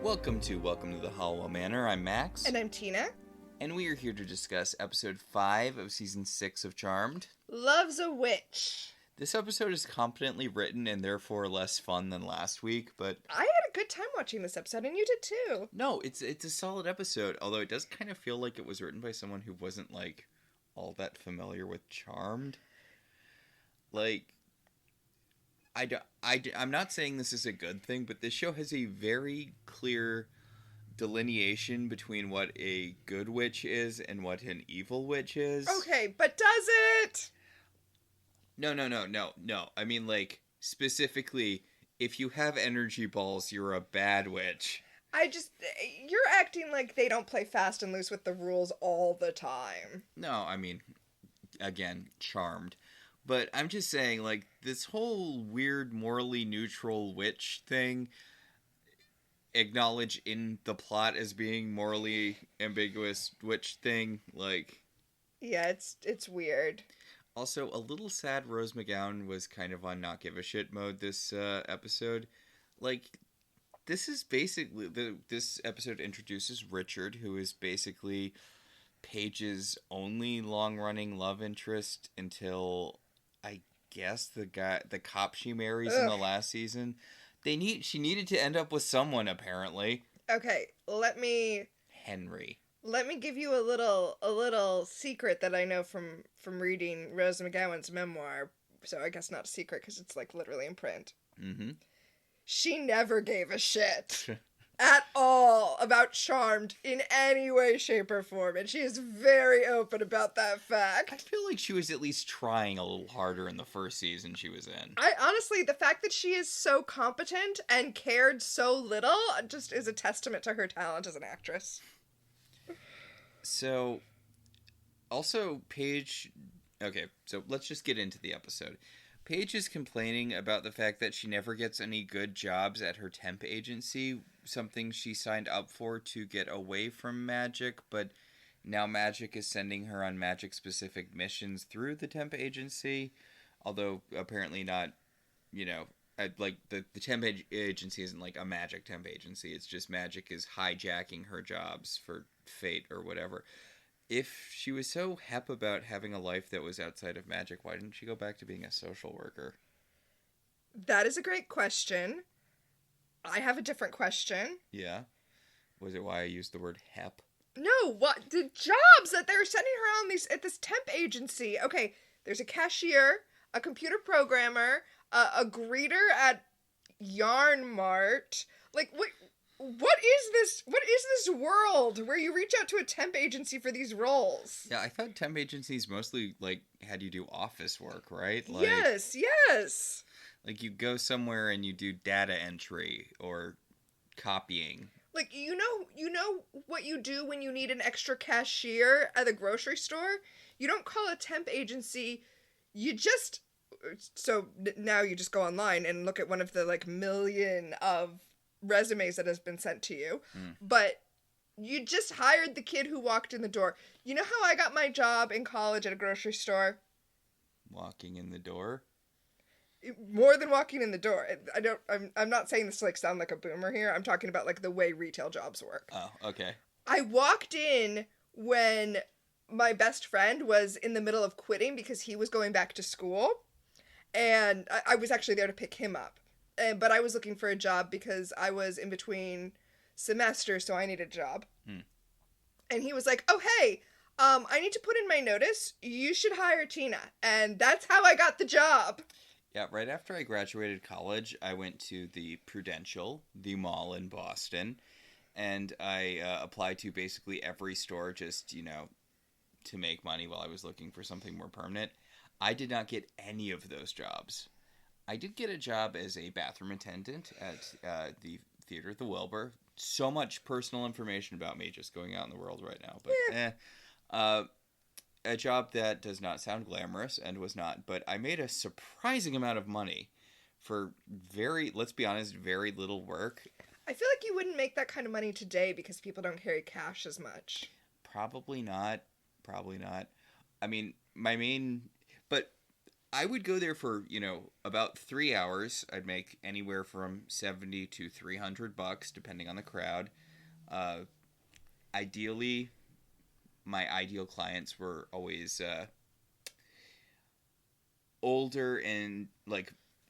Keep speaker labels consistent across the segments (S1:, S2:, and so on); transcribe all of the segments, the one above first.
S1: Welcome to the Halliwell Manor. I'm Max.
S2: And I'm Tina.
S1: And we are here to discuss episode 5 of season 6 of Charmed.
S2: Loves a witch.
S1: This episode is competently written and therefore less fun than last week, but...
S2: I had a good time watching this episode, and you did too.
S1: No, it's a solid episode, although it does kind of feel like it was written by someone who wasn't, all that familiar with Charmed. I'm not saying this is a good thing, but this show has a very clear delineation between what a good witch is and what an evil witch is.
S2: Okay, but does it?
S1: No. I mean, specifically, if you have energy balls, you're a bad witch.
S2: You're acting like they don't play fast and loose with the rules all the time.
S1: No, I mean, again, Charmed. But I'm just saying, this whole weird, morally neutral witch thing, acknowledged in the plot as being morally ambiguous witch thing,
S2: Yeah, it's weird.
S1: Also, a little sad Rose McGowan was kind of on not give a shit mode this episode. This is basically... This episode introduces Richard, who is basically Paige's only long-running love interest until, I guess, the cop she marries in the last season. She needed to end up with someone, apparently.
S2: Okay,
S1: Henry.
S2: Let me give you a little secret that I know from reading Rose McGowan's memoir. So I guess not a secret because it's literally in print.
S1: Mm-hmm.
S2: She never gave a shit at all about Charmed in any way, shape, or form, and she is very open about that fact.
S1: I feel like she was at least trying a little harder in the first season she was in.
S2: Honestly, the fact that she is so competent and cared so little just is a testament to her talent as an actress.
S1: So, also, Paige... Okay, so let's just get into the episode. Paige is complaining about the fact that she never gets any good jobs at her temp agency, something she signed up for to get away from magic, but now magic is sending her on magic-specific missions through the temp agency, although apparently not, the temp agency isn't a magic temp agency, it's just magic is hijacking her jobs for fate or whatever. If she was so hep about having a life that was outside of magic, why didn't she go back to being a social worker?
S2: That is a great question. I have a different question.
S1: Yeah? Was it why I used the word hep?
S2: No, what? The jobs that they're sending her on at this temp agency. Okay, there's a cashier, a computer programmer, a greeter at Yarn Mart. What is this world where you reach out to a temp agency for these roles?
S1: Yeah, I thought temp agencies mostly, had you do office work, right?
S2: Yes.
S1: You go somewhere and you do data entry or copying.
S2: You know what you do when you need an extra cashier at a grocery store? You don't call a temp agency, you just... So now you just go online and look at one of the, million of resumes that has been sent to you, but you just hired the kid who walked in the door. You know how I got my job in college at a grocery store?
S1: Walking in the door?
S2: More than walking in the door. I'm not saying this to sound like a boomer here. I'm talking about the way retail jobs work.
S1: Oh, okay.
S2: I walked in when my best friend was in the middle of quitting because he was going back to school, and I was actually there to pick him up. But I was looking for a job because I was in between semesters, so I needed a job. And he was like, oh, hey, I need to put in my notice. You should hire Tina. And that's how I got the job.
S1: Yeah, right after I graduated college, I went to the Prudential, the mall in Boston, and I applied to basically every store just, to make money while I was looking for something more permanent. I did not get any of those jobs. I did get a job as a bathroom attendant at the theater at the Wilbur. So much personal information about me just going out in the world right now. But a job that does not sound glamorous and was not. But I made a surprising amount of money for let's be honest, very little work.
S2: I feel like you wouldn't make that kind of money today because people don't carry cash as much.
S1: Probably not. I mean, but I would go there for, about 3 hours. I'd make anywhere from $70 to $300, depending on the crowd. Ideally, my ideal clients were always older and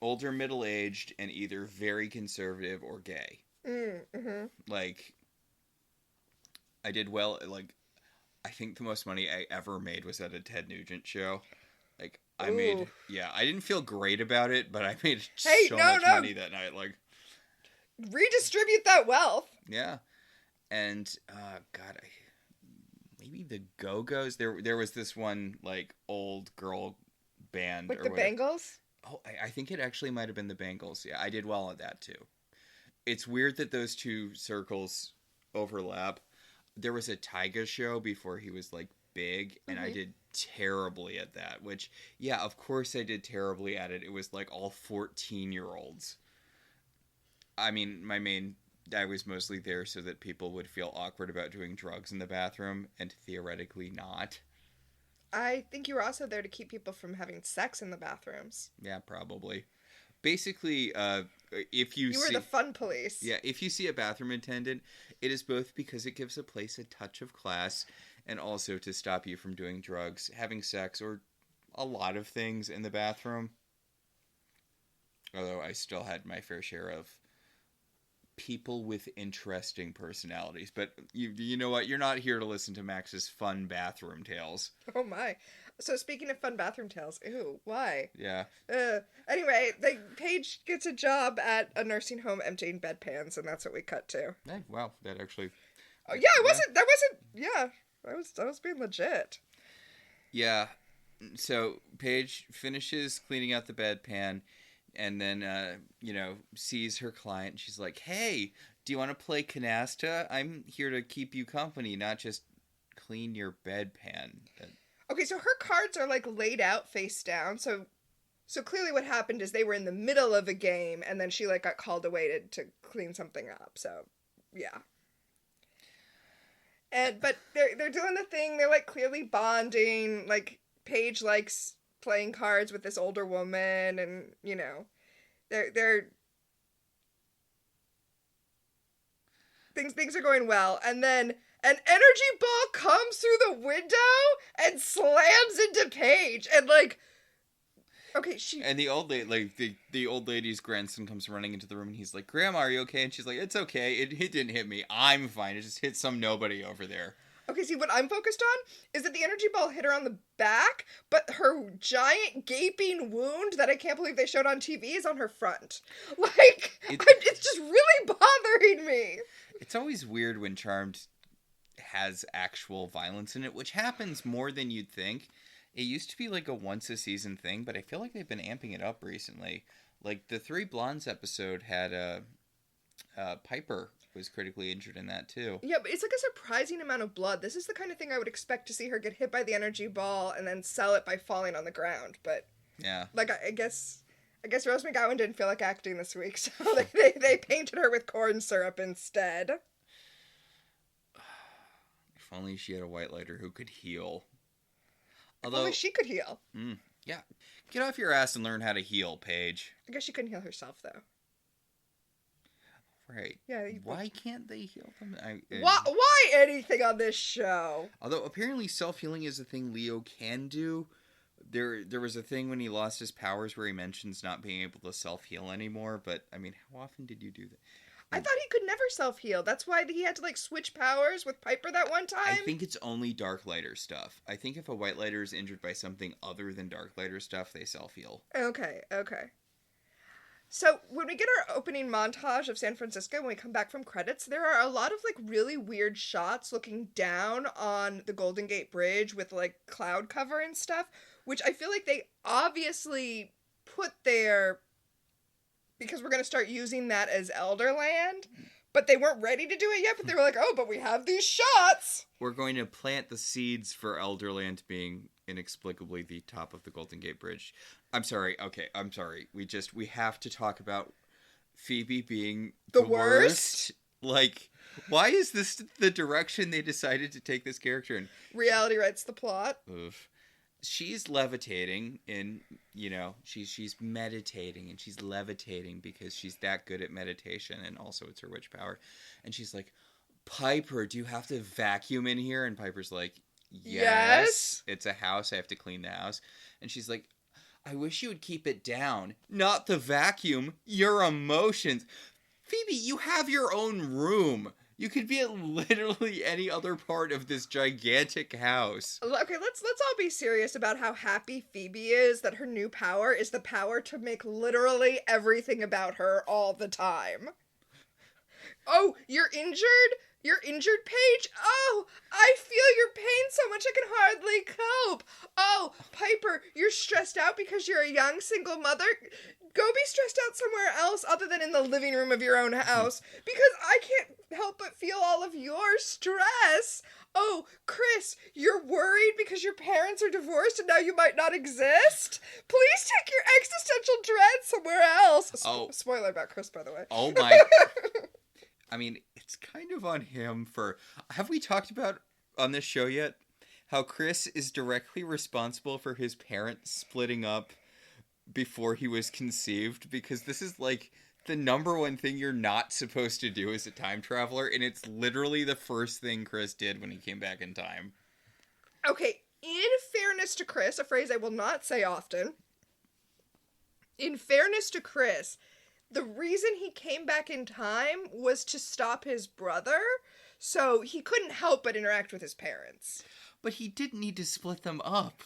S1: older middle-aged and either very conservative or gay.
S2: Mm-hmm.
S1: Like, I did well. Like, I think the most money I ever made was at a Ted Nugent show. Like, I didn't feel great about it, but I made so much money that night. Like,
S2: redistribute that wealth.
S1: Yeah. And, God, maybe the Go-Go's. There was this one, like, old girl band.
S2: Like
S1: or
S2: the
S1: whatever.
S2: Bangles?
S1: Oh, I think it actually might have been the Bangles. Yeah, I did well at that, too. It's weird that those two circles overlap. There was a Tyga show before he was, like, big, and I did terribly at that, which, yeah, of course I did terribly at it. It was, like, all 14-year-olds. I mean, I was mostly there so that people would feel awkward about doing drugs in the bathroom, and theoretically not.
S2: I think you were also there to keep people from having sex in the bathrooms.
S1: Yeah, probably. Basically, if you
S2: were the fun police.
S1: Yeah, if you see a bathroom attendant, it is both because it gives a place a touch of class and also to stop you from doing drugs, having sex, or a lot of things in the bathroom. Although I still had my fair share of people with interesting personalities. But you know what? You're not here to listen to Max's fun bathroom tales.
S2: Oh my. So speaking of fun bathroom tales, ew, why?
S1: Yeah.
S2: Anyway, Paige gets a job at a nursing home emptying bedpans, and that's what we cut to.
S1: Hey, wow, that actually...
S2: Oh, yeah, I was being legit.
S1: Yeah. So Paige finishes cleaning out the bedpan and then, sees her client. She's like, hey, do you want to play canasta? I'm here to keep you company, not just clean your bedpan.
S2: Okay, so her cards are, like, laid out face down, so clearly what happened is they were in the middle of a game, and then she, like, got called away to clean something up, so, yeah. But they're doing the thing, they're, like, clearly bonding, like, Paige likes playing cards with this older woman, and, they're things are going well, and then an energy ball comes through the window and slams into Paige, and okay,
S1: and the old lady, the old lady's grandson comes running into the room, and he's like, Grandma, are you okay? And she's like, it's okay, it didn't hit me, I'm fine, it just hit some nobody over there.
S2: Okay, see, what I'm focused on is that the energy ball hit her on the back, but her giant gaping wound that I can't believe they showed on TV is on her front. It's just really bothering me.
S1: It's always weird when Charmed has actual violence in it, which happens more than you'd think. It used to be like a once-a-season thing, but I feel like they've been amping it up recently. Like, the Three Blondes episode had Piper was critically injured in that, too.
S2: Yeah, but it's like a surprising amount of blood. This is the kind of thing I would expect to see her get hit by the energy ball and then sell it by falling on the ground, but...
S1: Yeah.
S2: I guess Rose McGowan didn't feel like acting this week, so they painted her with corn syrup instead.
S1: If only she had a white lighter who could heal.
S2: Although, if only she could heal.
S1: Yeah. Get off your ass and learn how to heal, Paige.
S2: I guess she couldn't heal herself, though.
S1: Right.
S2: Yeah.
S1: Why can't they heal them?
S2: Why anything on this show?
S1: Although apparently self-healing is a thing Leo can do. There was a thing when he lost his powers where he mentions not being able to self-heal anymore, but, I mean, how often did you do that?
S2: I thought he could never self-heal. That's why he had to, switch powers with Piper that one time?
S1: I think it's only Darklighter stuff. I think if a White Lighter is injured by something other than Darklighter stuff, they self-heal.
S2: Okay. So, when we get our opening montage of San Francisco, when we come back from credits, there are a lot of, really weird shots looking down on the Golden Gate Bridge with, cloud cover and stuff, which I feel like they obviously put there because we're going to start using that as Elderland, but they weren't ready to do it yet, but they were like, oh, but we have these shots!
S1: We're going to plant the seeds for Elderland being inexplicably the top of the Golden Gate Bridge. I'm sorry. We have to talk about Phoebe being the worst. Why is this the direction they decided to take this character in?
S2: Reality writes the plot.
S1: Oof. she's levitating in, she's meditating and she's levitating because she's that good at meditation, and also it's her witch power. And she's like, Piper, do you have to vacuum in here? And Piper's like, yes. It's a house. I have to clean the house. And she's like, I wish you would keep it down. Not the vacuum, your emotions. Phoebe, you have your own room. You could be at literally any other part of this gigantic house.
S2: Okay, let's all be serious about how happy Phoebe is that her new power is the power to make literally everything about her all the time. Oh, you're injured? You're injured, Paige? Oh, I feel your pain so much I can hardly cope. Oh, Piper, you're stressed out because you're a young single mother? Go be stressed out somewhere else other than in the living room of your own house, because I can't help but feel all of your stress. Oh, Chris, you're worried because your parents are divorced and now you might not exist? Please take your existential dread somewhere else. Spoiler about Chris, by the way.
S1: Oh my... I mean, it's kind of on him for... Have we talked about on this show yet how Chris is directly responsible for his parents splitting up before he was conceived? Because this is like the number one thing you're not supposed to do as a time traveler, and it's literally the first thing Chris did when he came back in time.
S2: Okay, in fairness to Chris, a phrase I will not say often, in fairness to Chris... The reason he came back in time was to stop his brother, so he couldn't help but interact with his parents.
S1: But he didn't need to split them up.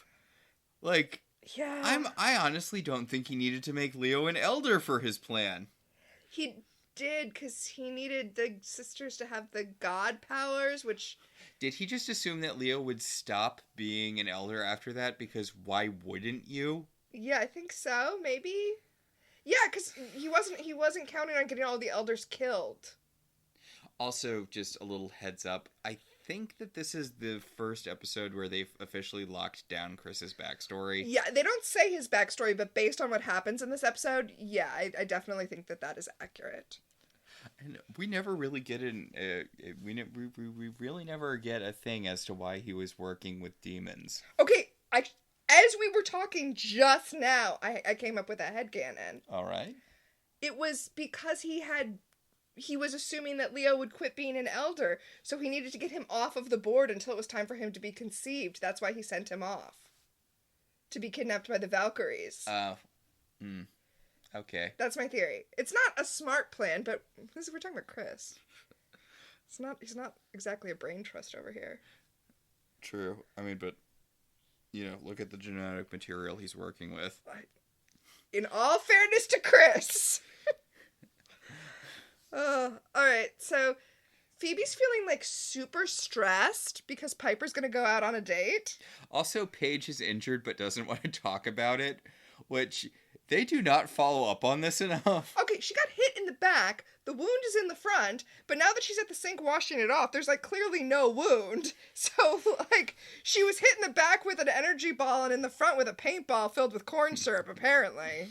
S1: Like,
S2: yeah.
S1: I honestly don't think he needed to make Leo an elder for his plan.
S2: He did, because he needed the sisters to have the god powers, which...
S1: Did he just assume that Leo would stop being an elder after that? Because why wouldn't you?
S2: Yeah, I think so, maybe... Yeah, because he wasn't counting on getting all the elders killed.
S1: Also, just a little heads up, I think that this is the first episode where they've officially locked down Chris's backstory.
S2: Yeah, they don't say his backstory, but based on what happens in this episode, yeah, I definitely think that is accurate.
S1: And we never really get we really never get a thing as to why he was working with demons.
S2: Okay, as we were talking just now, I came up with a headcanon.
S1: All right.
S2: It was because he was assuming that Leo would quit being an elder, so he needed to get him off of the board until it was time for him to be conceived. That's why he sent him off. To be kidnapped by the Valkyries.
S1: Okay.
S2: That's my theory. It's not a smart plan, but we're talking about Chris. He's not exactly a brain trust over here.
S1: True. I mean, but... look at the genetic material he's working with.
S2: In all fairness to Chris. Alright, so Phoebe's feeling like super stressed because Piper's gonna go out on a date.
S1: Also, Paige is injured but doesn't want to talk about it, which they do not follow up on this enough.
S2: Okay, she got hit in the back, the wound is in the front, but now that she's at the sink washing it off, there's clearly no wound. So she was hit in the back with an energy ball and in the front with a paintball filled with corn syrup, apparently.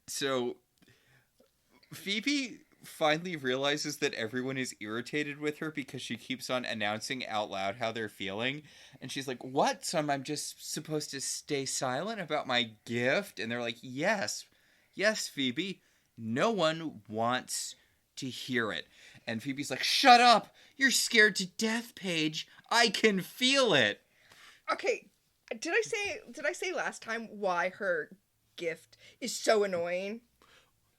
S1: So Phoebe finally realizes that everyone is irritated with her because she keeps on announcing out loud how they're feeling. And she's like, what? So I'm just supposed to stay silent about my gift? And they're like, yes, Phoebe. No one wants to hear it. And Phoebe's like, shut up. You're scared to death, Paige. I can feel it.
S2: Okay. Did I say last time why her gift is so annoying?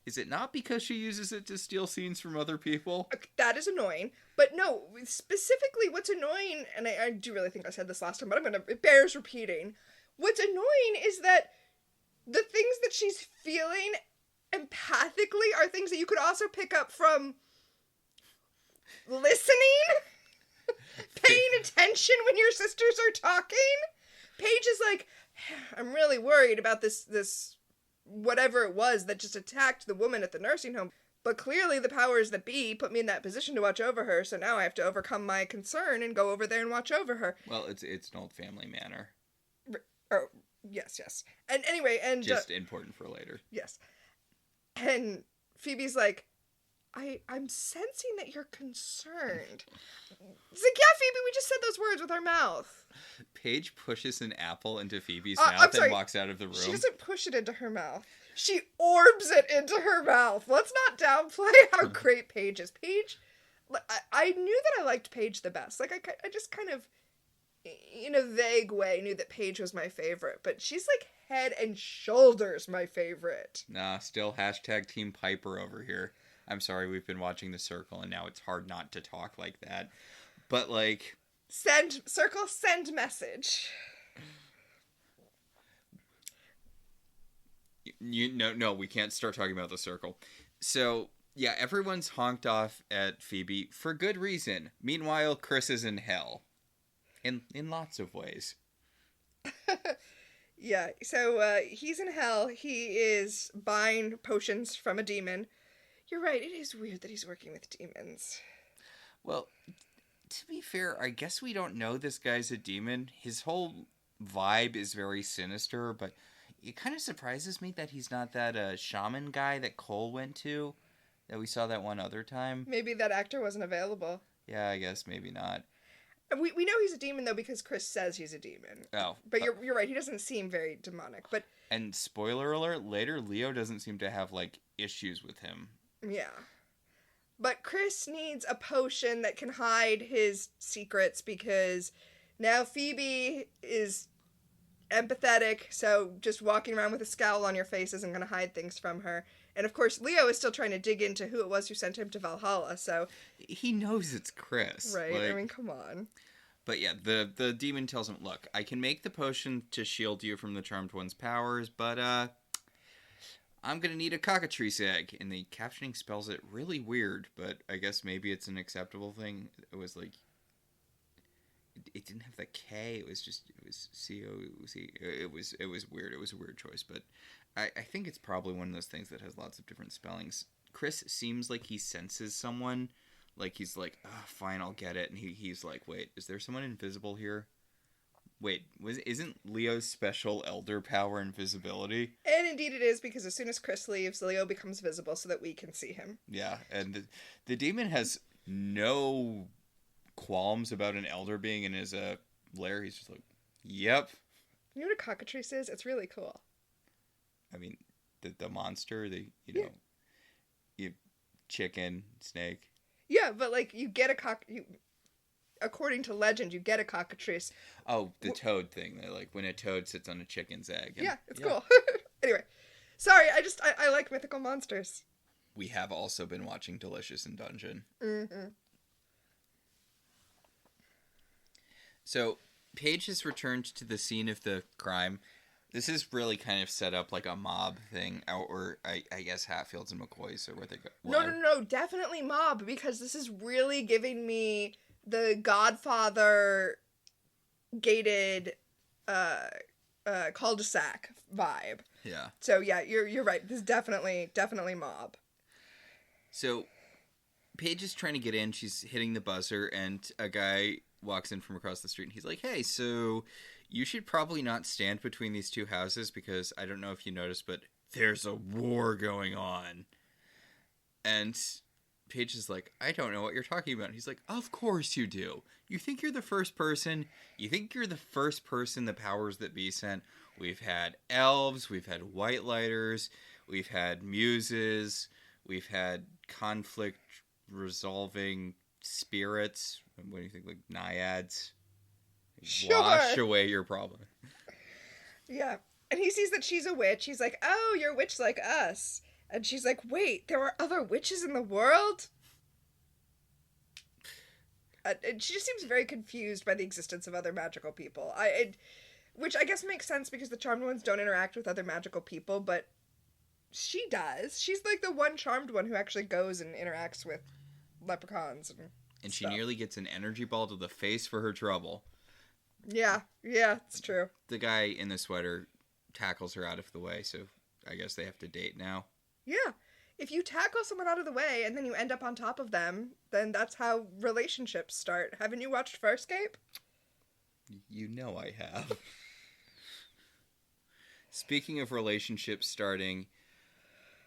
S1: Is it not because she uses it to steal scenes from other people?
S2: That is annoying. But no, specifically what's annoying, and I do really think I said this last time, but it bears repeating. What's annoying is that the things that she's feeling empathically are things that you could also pick up from listening, paying attention when your sisters are talking. Paige is like, I'm really worried about this whatever it was that just attacked the woman at the nursing home. But clearly the powers that be put me in that position to watch over her, so now I have to overcome my concern and go over there and watch over her.
S1: Well, it's an old family manor.
S2: Oh, yes. And anyway, and...
S1: Just important for later.
S2: Yes. And Phoebe's like, I'm sensing that you're concerned. It's like, yeah, Phoebe, we just said those words with our mouth.
S1: Paige pushes an apple into Phoebe's
S2: I'm
S1: mouth
S2: sorry.
S1: and walks out of the room.
S2: She doesn't push it into her mouth. She orbs it into her mouth. Let's not downplay how great Paige is. Paige, I knew that I liked Paige the best. Like, I just kind of, in a vague way, knew that Paige was my favorite. But she's like head and shoulders my favorite.
S1: Nah, still hashtag Team Piper over here. I'm sorry, we've been watching The Circle, and now it's hard not to talk like that. But, like...
S2: Send message.
S1: No, we can't start talking about The Circle. So, yeah, everyone's honked off at Phoebe for good reason. Meanwhile, Chris is in hell. In lots of ways.
S2: Yeah, so he's in hell. He is buying potions from a demon. You're right, it is weird that he's working with demons.
S1: Well, to be fair, I guess we don't know this guy's a demon. His whole vibe is very sinister, but it kind of surprises me that he's not that shaman guy that Cole went to, that we saw that one other time.
S2: Maybe that actor wasn't available.
S1: Yeah, I guess maybe not.
S2: We know he's a demon, though, because Chris says he's a demon.
S1: Oh.
S2: But you're right, he doesn't seem very demonic, but...
S1: And spoiler alert, later Leo doesn't seem to have, like, issues with him.
S2: Yeah. But Chris needs a potion that can hide his secrets because now Phoebe is empathetic, so just walking around with a scowl on your face isn't going to hide things from her. And of course, Leo is still trying to dig into who it was who sent him to Valhalla, so...
S1: He knows it's Chris.
S2: Right, like... I mean, come on.
S1: But yeah, the demon tells him, look, I can make the potion to shield you from the Charmed One's powers, but, I'm gonna need a cockatrice egg. And the captioning spells it really weird, but I guess maybe it's an acceptable thing. It was like... It didn't have the K, it was C-O-C. It was weird. It was a weird choice, but I think it's probably one of those things that has lots of different spellings. Chris seems like he senses someone. Like, he's like, oh, fine, I'll get it. And he's like, wait, is there someone invisible here? Wait, isn't Leo's special elder power invisibility?
S2: And indeed it is, because as soon as Chris leaves, Leo becomes visible so that we can see him.
S1: Yeah, and the demon has no qualms about an elder being in his lair. He's just like, yep.
S2: You know what a cockatrice is? It's really cool.
S1: I mean, the monster, you chicken, snake.
S2: Yeah, but like you get according to legend, you get a cockatrice.
S1: Oh, the toad thing. Like when a toad sits on a chicken's egg.
S2: Yeah, it's cool. Anyway, sorry, I like mythical monsters.
S1: We have also been watching Delicious in Dungeon.
S2: Mm-hmm.
S1: So, Paige has returned to the scene of the crime. This is really kind of set up like a mob thing, or I guess Hatfields and McCoys are where they go.
S2: No, definitely mob, because this is really giving me the Godfather gated cul-de-sac vibe.
S1: Yeah.
S2: So yeah, you're right. This is definitely mob.
S1: So, Paige is trying to get in. She's hitting the buzzer, and a guy walks in from across the street, and he's like, hey, so you should probably not stand between these two houses because I don't know if you noticed, but there's a war going on. And Paige is like, I don't know what you're talking about. And he's like, of course you do. You think you're the first person? You think you're the first person the powers that be sent? We've had elves, we've had white lighters, we've had muses, we've had conflict resolving spirits. What do you think, like naiads?
S2: Sure.
S1: Wash away your problem.
S2: Yeah. And he sees that she's a witch. He's like, oh, you're a witch like us. And she's like, wait, there are other witches in the world? And she just seems very confused by the existence of other magical people. Which I guess makes sense because the Charmed Ones don't interact with other magical people, but she does. She's like the one Charmed One who actually goes and interacts with leprechauns and
S1: she nearly gets an energy ball to the face for her trouble.
S2: Yeah, it's true.
S1: The guy in the sweater tackles her out of the way, so I guess they have to date now.
S2: Yeah. If you tackle someone out of the way and then you end up on top of them, then that's how relationships start. Haven't you watched Farscape?
S1: You know I have. Speaking of relationships starting,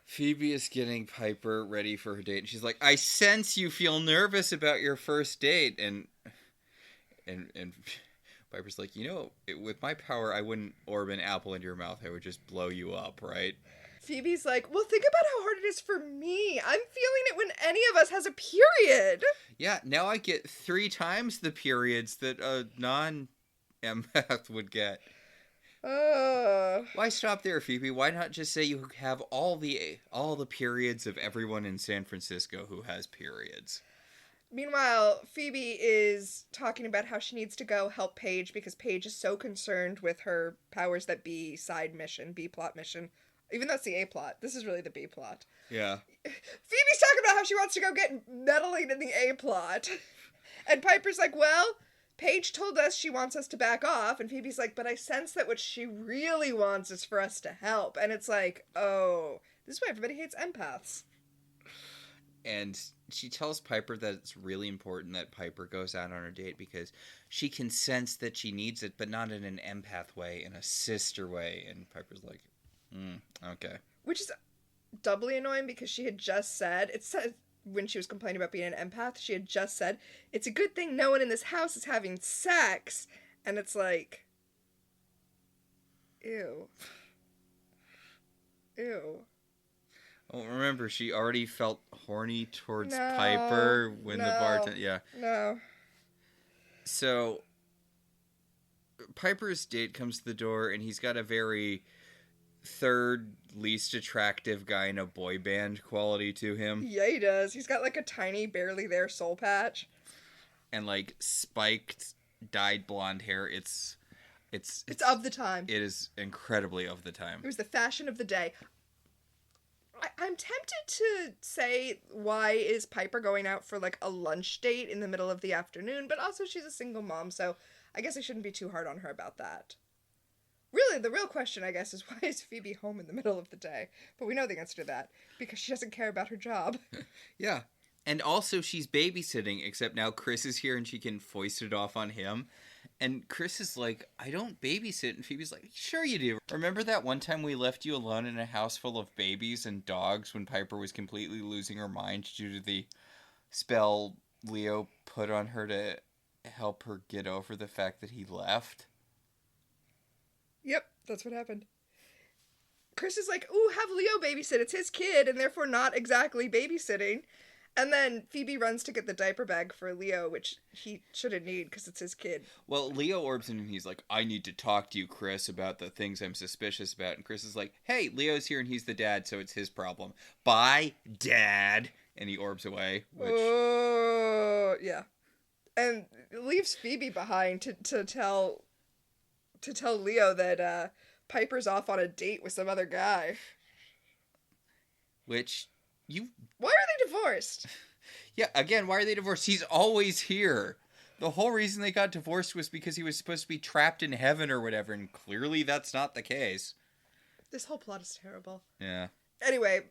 S1: Phoebe is getting Piper ready for her date, and she's like, "I sense you feel nervous about your first date," and Piper's like, with my power, I wouldn't orb an apple into your mouth. I would just blow you up, right?
S2: Phoebe's like, well, think about how hard it is for me. I'm feeling it when any of us has a period.
S1: Yeah, now I get 3 times the periods that a non-empath would get. Why stop there, Phoebe? Why not just say you have all the periods of everyone in San Francisco who has periods?
S2: Meanwhile, Phoebe is talking about how she needs to go help Paige because Paige is so concerned with her powers that be side mission, B plot mission. Even though it's the A plot. This is really the B plot.
S1: Yeah.
S2: Phoebe's talking about how she wants to go get meddling in the A plot. And Piper's like, well, Paige told us she wants us to back off. And Phoebe's like, but I sense that what she really wants is for us to help. And it's like, oh, this is why everybody hates empaths.
S1: And she tells Piper that it's really important that Piper goes out on her date because she can sense that she needs it, but not in an empath way, in a sister way. And Piper's like, okay.
S2: Which is doubly annoying because she had just said, it said when she was complaining about being an empath, she had just said, it's a good thing no one in this house is having sex. And it's like, ew. Ew.
S1: Well, remember, she already felt horny towards Piper when the bartender... Yeah.
S2: No.
S1: So, Piper's date comes to the door, and he's got a very third least attractive guy in a boy band quality to him.
S2: Yeah, he does. He's got like a tiny, barely there soul patch.
S1: And like spiked, dyed blonde hair. It's
S2: of the time.
S1: It is incredibly of the time.
S2: It was the fashion of the day. I'm tempted to say, why is Piper going out for like a lunch date in the middle of the afternoon? But also she's a single mom, so I guess I shouldn't be too hard on her about that. Really, the real question, I guess, is why is Phoebe home in the middle of the day? But we know the answer to that, because she doesn't care about her job.
S1: Yeah. And also she's babysitting, except now Chris is here and she can foist it off on him. And Chris is like, I don't babysit. And Phoebe's like, sure you do. Remember that one time we left you alone in a house full of babies and dogs when Piper was completely losing her mind due to the spell Leo put on her to help her get over the fact that he left?
S2: Yep, that's what happened. Chris is like, ooh, have Leo babysit. It's his kid, and therefore not exactly babysitting. And then Phoebe runs to get the diaper bag for Leo, which he shouldn't need because it's his kid.
S1: Well, Leo orbs in and he's like, I need to talk to you, Chris, about the things I'm suspicious about. And Chris is like, hey, Leo's here and he's the dad, so it's his problem. Bye, Dad. And he orbs away.
S2: Oh, yeah. And leaves Phoebe behind to tell Leo that Piper's off on a date with some other guy.
S1: Which...
S2: Why are they divorced?
S1: Yeah, again, why are they divorced? He's always here. The whole reason they got divorced was because he was supposed to be trapped in heaven or whatever, and clearly that's not the case.
S2: This whole plot is terrible.
S1: Yeah.
S2: Anyway,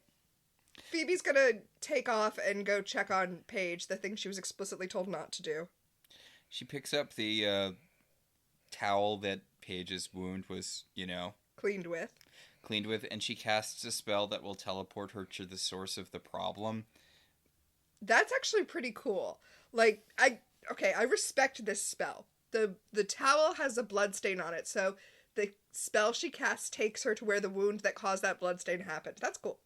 S2: Phoebe's gonna take off and go check on Paige, the thing she was explicitly told not to do.
S1: She picks up the towel that Paige's wound was,
S2: cleaned with,
S1: and she casts a spell that will teleport her to the source of the problem.
S2: That's actually pretty cool. Like, I respect this spell. The towel has a bloodstain on it, so the spell she casts takes her to where the wound that caused that bloodstain happened. That's cool.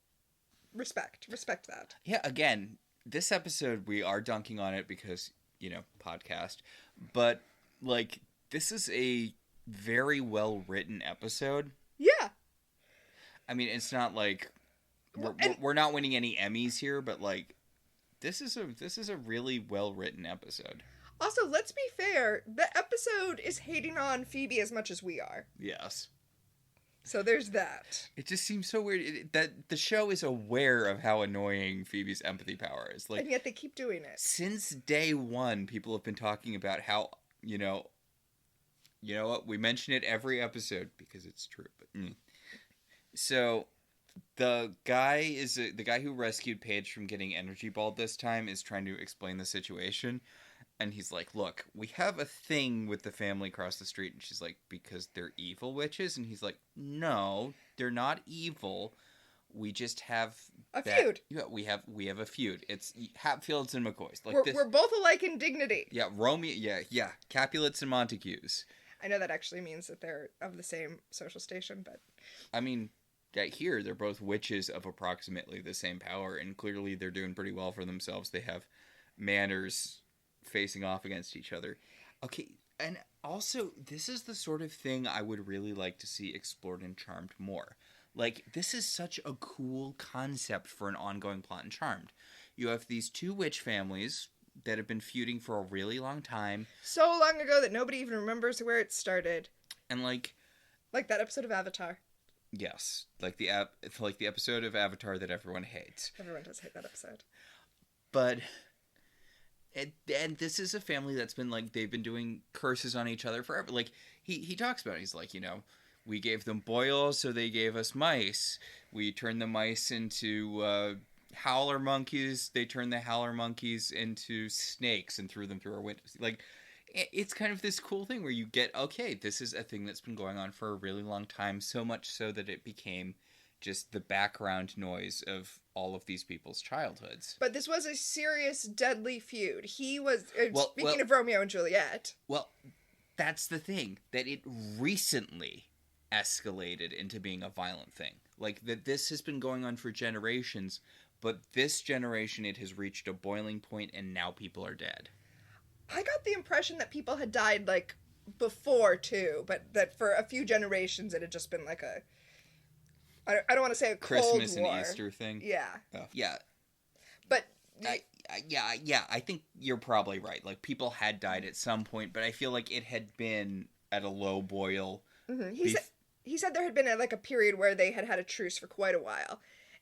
S2: Respect that.
S1: Yeah, again, this episode we are dunking on it because, podcast. But, like, this is a very well-written episode.
S2: Yeah.
S1: I mean, it's not like we're not winning any Emmys here, but like this is a really well written episode.
S2: Also, let's be fair. The episode is hating on Phoebe as much as we are.
S1: Yes.
S2: So there's that.
S1: It just seems so weird that the show is aware of how annoying Phoebe's empathy power is. Like,
S2: and yet they keep doing it.
S1: Since day one, people have been talking about how you know what, we mention it every episode because it's true, but. So, the guy who rescued Paige from getting energy balled this time is trying to explain the situation. And he's like, look, we have a thing with the family across the street. And she's like, because they're evil witches? And he's like, no, they're not evil. we just have
S2: a feud.
S1: Yeah, we have a feud. It's Hatfields and McCoys. Like
S2: we're both alike in dignity.
S1: Yeah, Romeo. Yeah, Capulets and Montagues.
S2: I know that actually means that they're of the same social station, but
S1: I mean, here they're both witches of approximately the same power, and clearly they're doing pretty well for themselves. They have manors facing off against each other. Okay, and also this is the sort of thing I would really like to see explored in Charmed more. Like, this is such a cool concept for an ongoing plot in Charmed. You have these two witch families that have been feuding for a really long time.
S2: So long ago that nobody even remembers where it started.
S1: And like
S2: that episode of Avatar.
S1: Yes, like the episode of Avatar that everyone hates.
S2: Everyone does hate that episode.
S1: But and this is a family that's been like, they've been doing curses on each other forever. Like he talks about it. He's like, we gave them boils, so they gave us mice. We turned the mice into howler monkeys. They turned the howler monkeys into snakes and threw them through our windows. Like, it's kind of this cool thing where you get, okay, this is a thing that's been going on for a really long time, so much so that it became just the background noise of all of these people's childhoods.
S2: But this was a serious, deadly feud. He was, speaking of
S1: well,
S2: Romeo and Juliet.
S1: Well, that's the thing, that it recently escalated into being a violent thing. Like, that this has been going on for generations, but this generation it has reached a boiling point and now people are dead.
S2: I got the impression that people had died, like, before, too, but that for a few generations it had just been like a... I don't want to say a
S1: Christmas
S2: Cold War.
S1: and Easter thing?
S2: Yeah.
S1: Oh. Yeah.
S2: But...
S1: Yeah, I think you're probably right. Like, people had died at some point, but I feel like it had been at a low boil.
S2: Mm-hmm. He said there had been a period where they had had a truce for quite a while.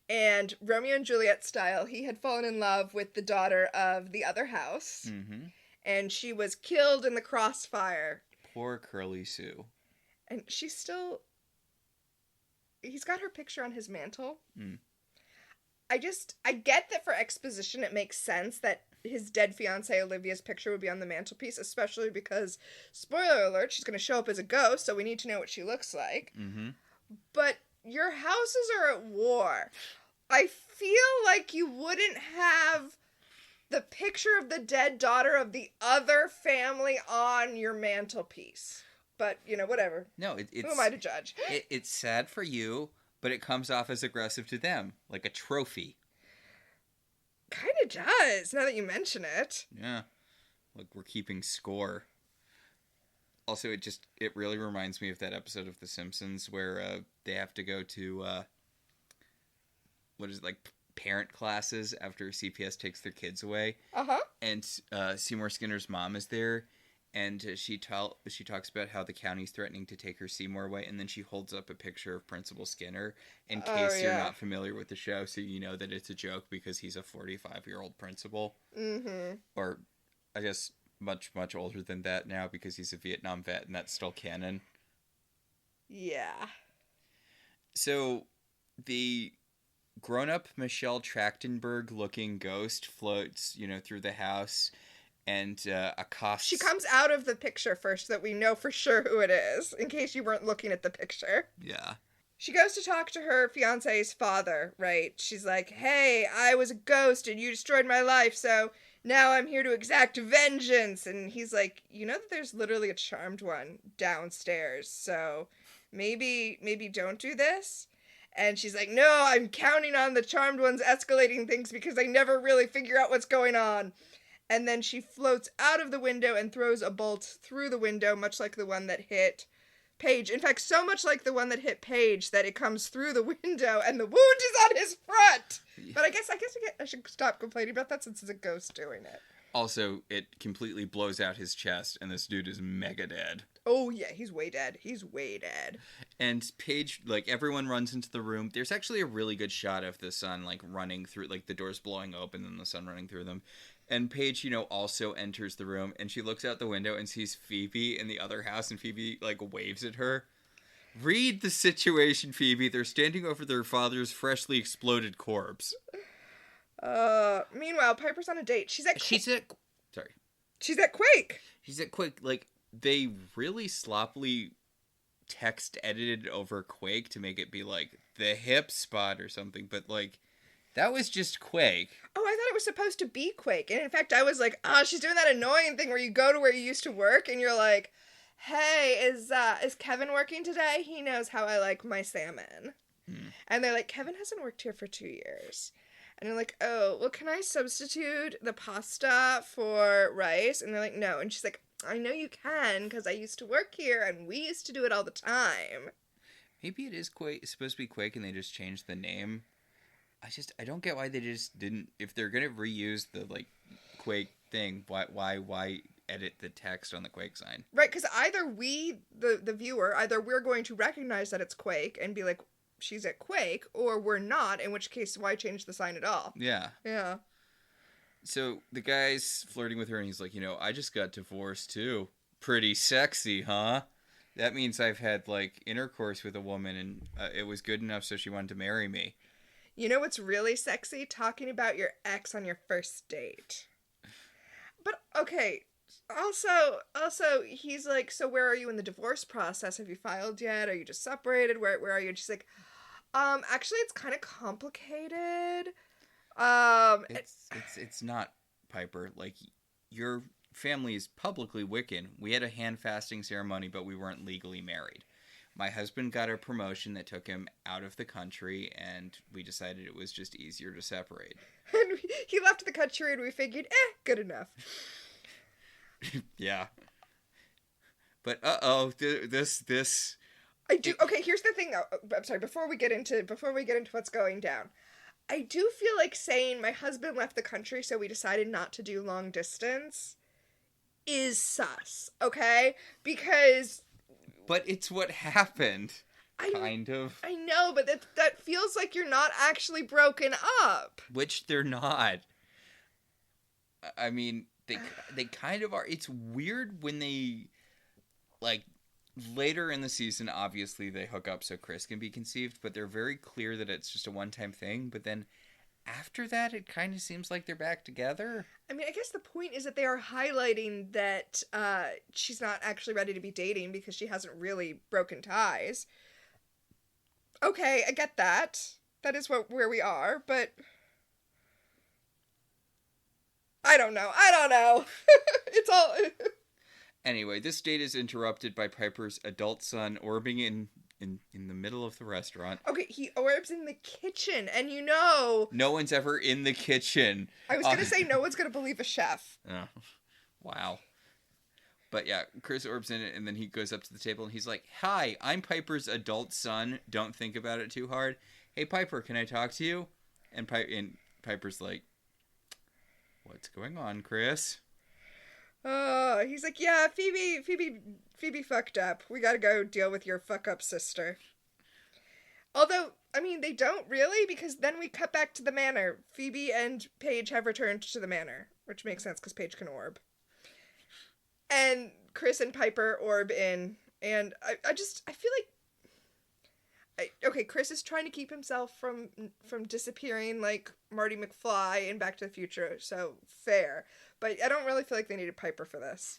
S2: And Romeo and Juliet style, he had fallen in love with the daughter of the other house.
S1: Mm-hmm.
S2: And she was killed in the crossfire.
S1: Poor Curly Sue.
S2: And she's still... He's got her picture on his mantle.
S1: Mm.
S2: I get that for exposition it makes sense that his dead fiancée Olivia's picture would be on the mantelpiece, especially because, spoiler alert, she's going to show up as a ghost, so we need to know what she looks like.
S1: Mm-hmm.
S2: But your houses are at war. I feel like you wouldn't have the picture of the dead daughter of the other family on your mantelpiece. But, whatever.
S1: No, it's...
S2: Who am I to judge?
S1: It's sad for you, but it comes off as aggressive to them, like a trophy.
S2: Kind of does, now that you mention it.
S1: Yeah. Like, we're keeping score. Also, it really reminds me of that episode of The Simpsons where they have to go to, parent classes after CPS takes their kids away.
S2: Uh-huh.
S1: And Seymour Skinner's mom is there, and she talks about how the county's threatening to take her Seymour away, and then she holds up a picture of Principal Skinner in case you're not familiar with the show, so you know that it's a joke because he's a 45-year-old principal.
S2: Mm-hmm.
S1: Or, I guess, much, much older than that now because he's a Vietnam vet, and that's still canon.
S2: Yeah.
S1: So, the grown-up Michelle Trachtenberg-looking ghost floats, through the house and accosts...
S2: She comes out of the picture first so that we know for sure who it is, in case you weren't looking at the picture.
S1: Yeah.
S2: She goes to talk to her fiancé's father, right? She's like, hey, I was a ghost and you destroyed my life, so now I'm here to exact vengeance. And he's like, you know that there's literally a charmed one downstairs, so maybe don't do this? And she's like, no, I'm counting on the charmed ones escalating things because I never really figure out what's going on. And then she floats out of the window and throws a bolt through the window, much like the one that hit Paige. In fact, so much like the one that hit Paige that it comes through the window and the wound is on his front. But I guess I should stop complaining about that since it's a ghost doing it.
S1: Also, it completely blows out his chest, and this dude is mega dead.
S2: Oh, yeah, he's way dead.
S1: And Paige, everyone runs into the room. There's actually a really good shot of the sun, running through, the doors blowing open and the sun running through them. And Paige, also enters the room, and she looks out the window and sees Phoebe in the other house, and Phoebe, waves at her. Read the situation, Phoebe. They're standing over their father's freshly exploded corpse.
S2: Meanwhile, Piper's on a date. She's at Quake.
S1: She's at Quake. They really sloppily text edited over Quake to make it be the hip spot or something, but like that was just Quake.
S2: Oh, I thought it was supposed to be Quake. And in fact, I was like, oh, she's doing that annoying thing where you go to where you used to work and you're like, hey, is Kevin working today? He knows how I like my salmon. And they're like, Kevin hasn't worked here for 2 years. And they're like, oh, well, can I substitute the pasta for rice? And they're like, no. And she's like, I know you can because I used to work here and we used to do it all the time.
S1: Maybe it is Quake. It's supposed to be Quake and they just changed the name. I don't get why they just didn't. If they're gonna reuse the like Quake thing, why edit the text on the Quake sign?
S2: Right, because either we, the viewer, either we're going to recognize that it's Quake and be like, she's at Quake, or we're not, in which case, why change the sign at all?
S1: Yeah.
S2: Yeah.
S1: So the guy's flirting with her, and he's like, I just got divorced, too. Pretty sexy, huh? That means I've had, like, intercourse with a woman, and it was good enough so she wanted to marry me.
S2: You know what's really sexy? Talking about your ex on your first date. But, okay, also, he's like, so where are you in the divorce process? Have you filed yet? Are you just separated? Where are you? And she's like, actually, it's kind of complicated.
S1: It's not, Piper. Like, your family is publicly Wiccan. We had a hand fasting ceremony, but we weren't legally married. My husband got a promotion that took him out of the country, and we decided it was just easier to separate.
S2: And he left the country, and we figured, good enough.
S1: Yeah. But this
S2: I do. Okay, here's the thing, though. I'm sorry. Before we get into what's going down, I do feel like saying my husband left the country, so we decided not to do long distance, is sus. Okay, because.
S1: But it's what happened. Kind of.
S2: I know, but that feels like you're not actually broken up.
S1: Which they're not. I mean, they kind of are. It's weird when they, like, later in the season, obviously they hook up so Chris can be conceived, but they're very clear that it's just a one-time thing. But then after that, it kind of seems like they're back together.
S2: I mean, I guess the point is that they are highlighting that she's not actually ready to be dating because she hasn't really broken ties. Okay, I get that. That is where we are, but I don't know. It's all.
S1: Anyway, this date is interrupted by Piper's adult son orbing in the middle of the restaurant.
S2: Okay, he orbs in the kitchen, and no
S1: one's ever in the kitchen.
S2: I was gonna say no one's gonna believe a chef.
S1: Oh, wow. But yeah, Chris orbs in it, and then he goes up to the table, and he's like, "Hi, I'm Piper's adult son. Don't think about it too hard. Hey, Piper, can I talk to you?" And Piper's like, "What's going on, Chris?"
S2: He's like, "Yeah, Phoebe fucked up. We gotta go deal with your fuck up sister." Although, I mean, they don't really, because then we cut back to the manor. Phoebe and Paige have returned to the manor, which makes sense because Paige can orb. And Chris and Piper orb in, and I feel like, okay, Chris is trying to keep himself from disappearing like Marty McFly in Back to the Future, so fair. But I don't really feel like they needed Piper for this.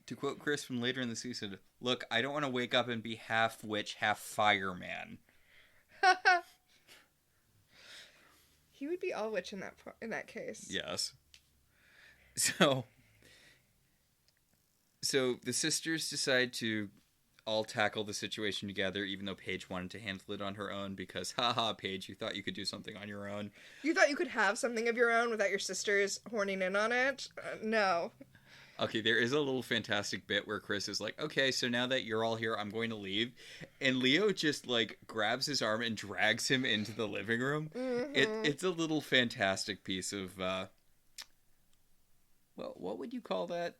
S1: To quote Chris from later in the season, "Look, I don't want to wake up and be half witch, half fireman."
S2: He would be all witch in that case.
S1: Yes. So the sisters decide to all tackle the situation together, even though Paige wanted to handle it on her own because, haha, Paige, you thought you could do something on your own.
S2: You thought you could have something of your own without your sisters horning in on it? No.
S1: Okay, there is a little fantastic bit where Chris is like, "Okay, so now that you're all here, I'm going to leave." And Leo just, like, grabs his arm and drags him into the living room. Mm-hmm. It's a little fantastic piece of, well, what would you call that?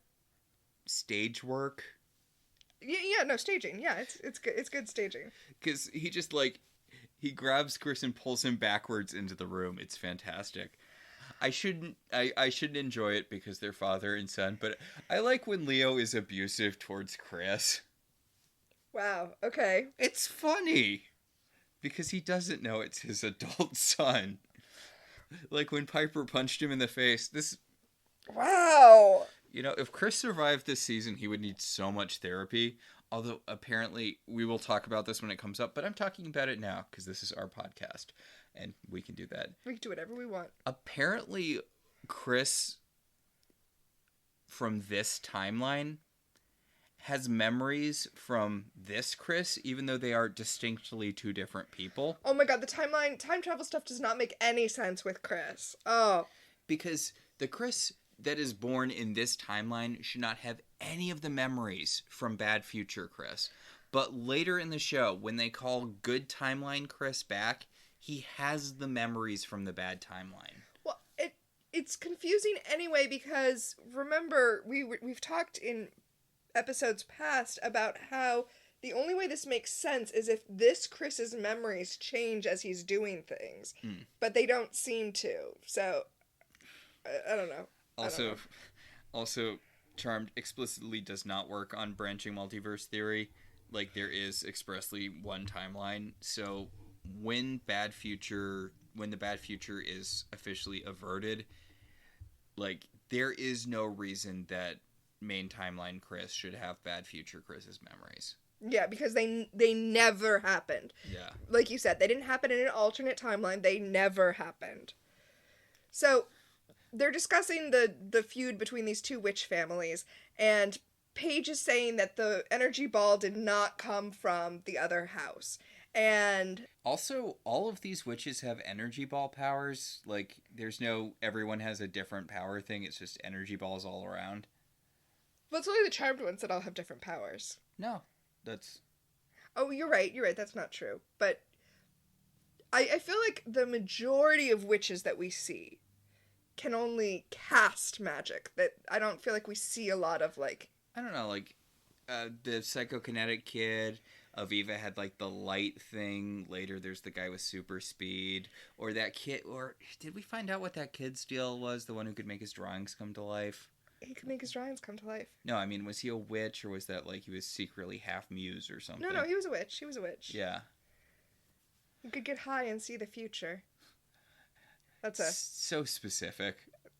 S1: Stage work?
S2: Yeah, no, staging. Yeah, it's good. It's good staging.
S1: Because he just, like, he grabs Chris and pulls him backwards into the room. It's fantastic. I shouldn't enjoy it because they're father and son, but I like when Leo is abusive towards Chris.
S2: Wow, okay.
S1: It's funny because he doesn't know it's his adult son. Like when Piper punched him in the face.
S2: Wow.
S1: You know, if Chris survived this season, he would need so much therapy. Although, apparently, we will talk about this when it comes up, but I'm talking about it now because this is our podcast, and we can do that.
S2: We can do whatever we want.
S1: Apparently, Chris, from this timeline, has memories from this Chris, even though they are distinctly two different people.
S2: Oh my god, the time travel stuff does not make any sense with Chris. Oh.
S1: Because the Chris that is born in this timeline should not have any of the memories from Bad Future Chris. But later in the show, when they call Good Timeline Chris back, he has the memories from the bad timeline.
S2: Well, it's confusing anyway because remember we've talked in episodes past about how the only way this makes sense is if this Chris's memories change as he's doing things, but they don't seem to. So I don't know.
S1: Also, Charmed explicitly does not work on branching multiverse theory. Like, there is expressly one timeline. So when the bad future is officially averted, like, there is no reason that main timeline Chris should have bad future Chris's memories.
S2: Yeah, because they never happened.
S1: Yeah.
S2: Like you said, they didn't happen in an alternate timeline. They never happened. So they're discussing the feud between these two witch families, and Paige is saying that the energy ball did not come from the other house. And
S1: also, all of these witches have energy ball powers. Like, there's no everyone has a different power thing. It's just energy balls all around.
S2: Well, it's only the charmed ones that all have different powers.
S1: No, that's...
S2: Oh, you're right. That's not true. But I feel like the majority of witches that we see can only cast magic. That I don't feel like we see a lot of, like...
S1: I don't know, like, the psychokinetic kid, Aviva had, like, the light thing. Later, there's the guy with super speed. Or that kid, or did we find out what that kid's deal was? The one who could make his drawings come to life?
S2: He could make his drawings come to life.
S1: No, I mean, was he a witch, or was that, like, he was secretly half muse or something?
S2: No, he was a witch.
S1: Yeah.
S2: You could get high and see the future.
S1: So specific.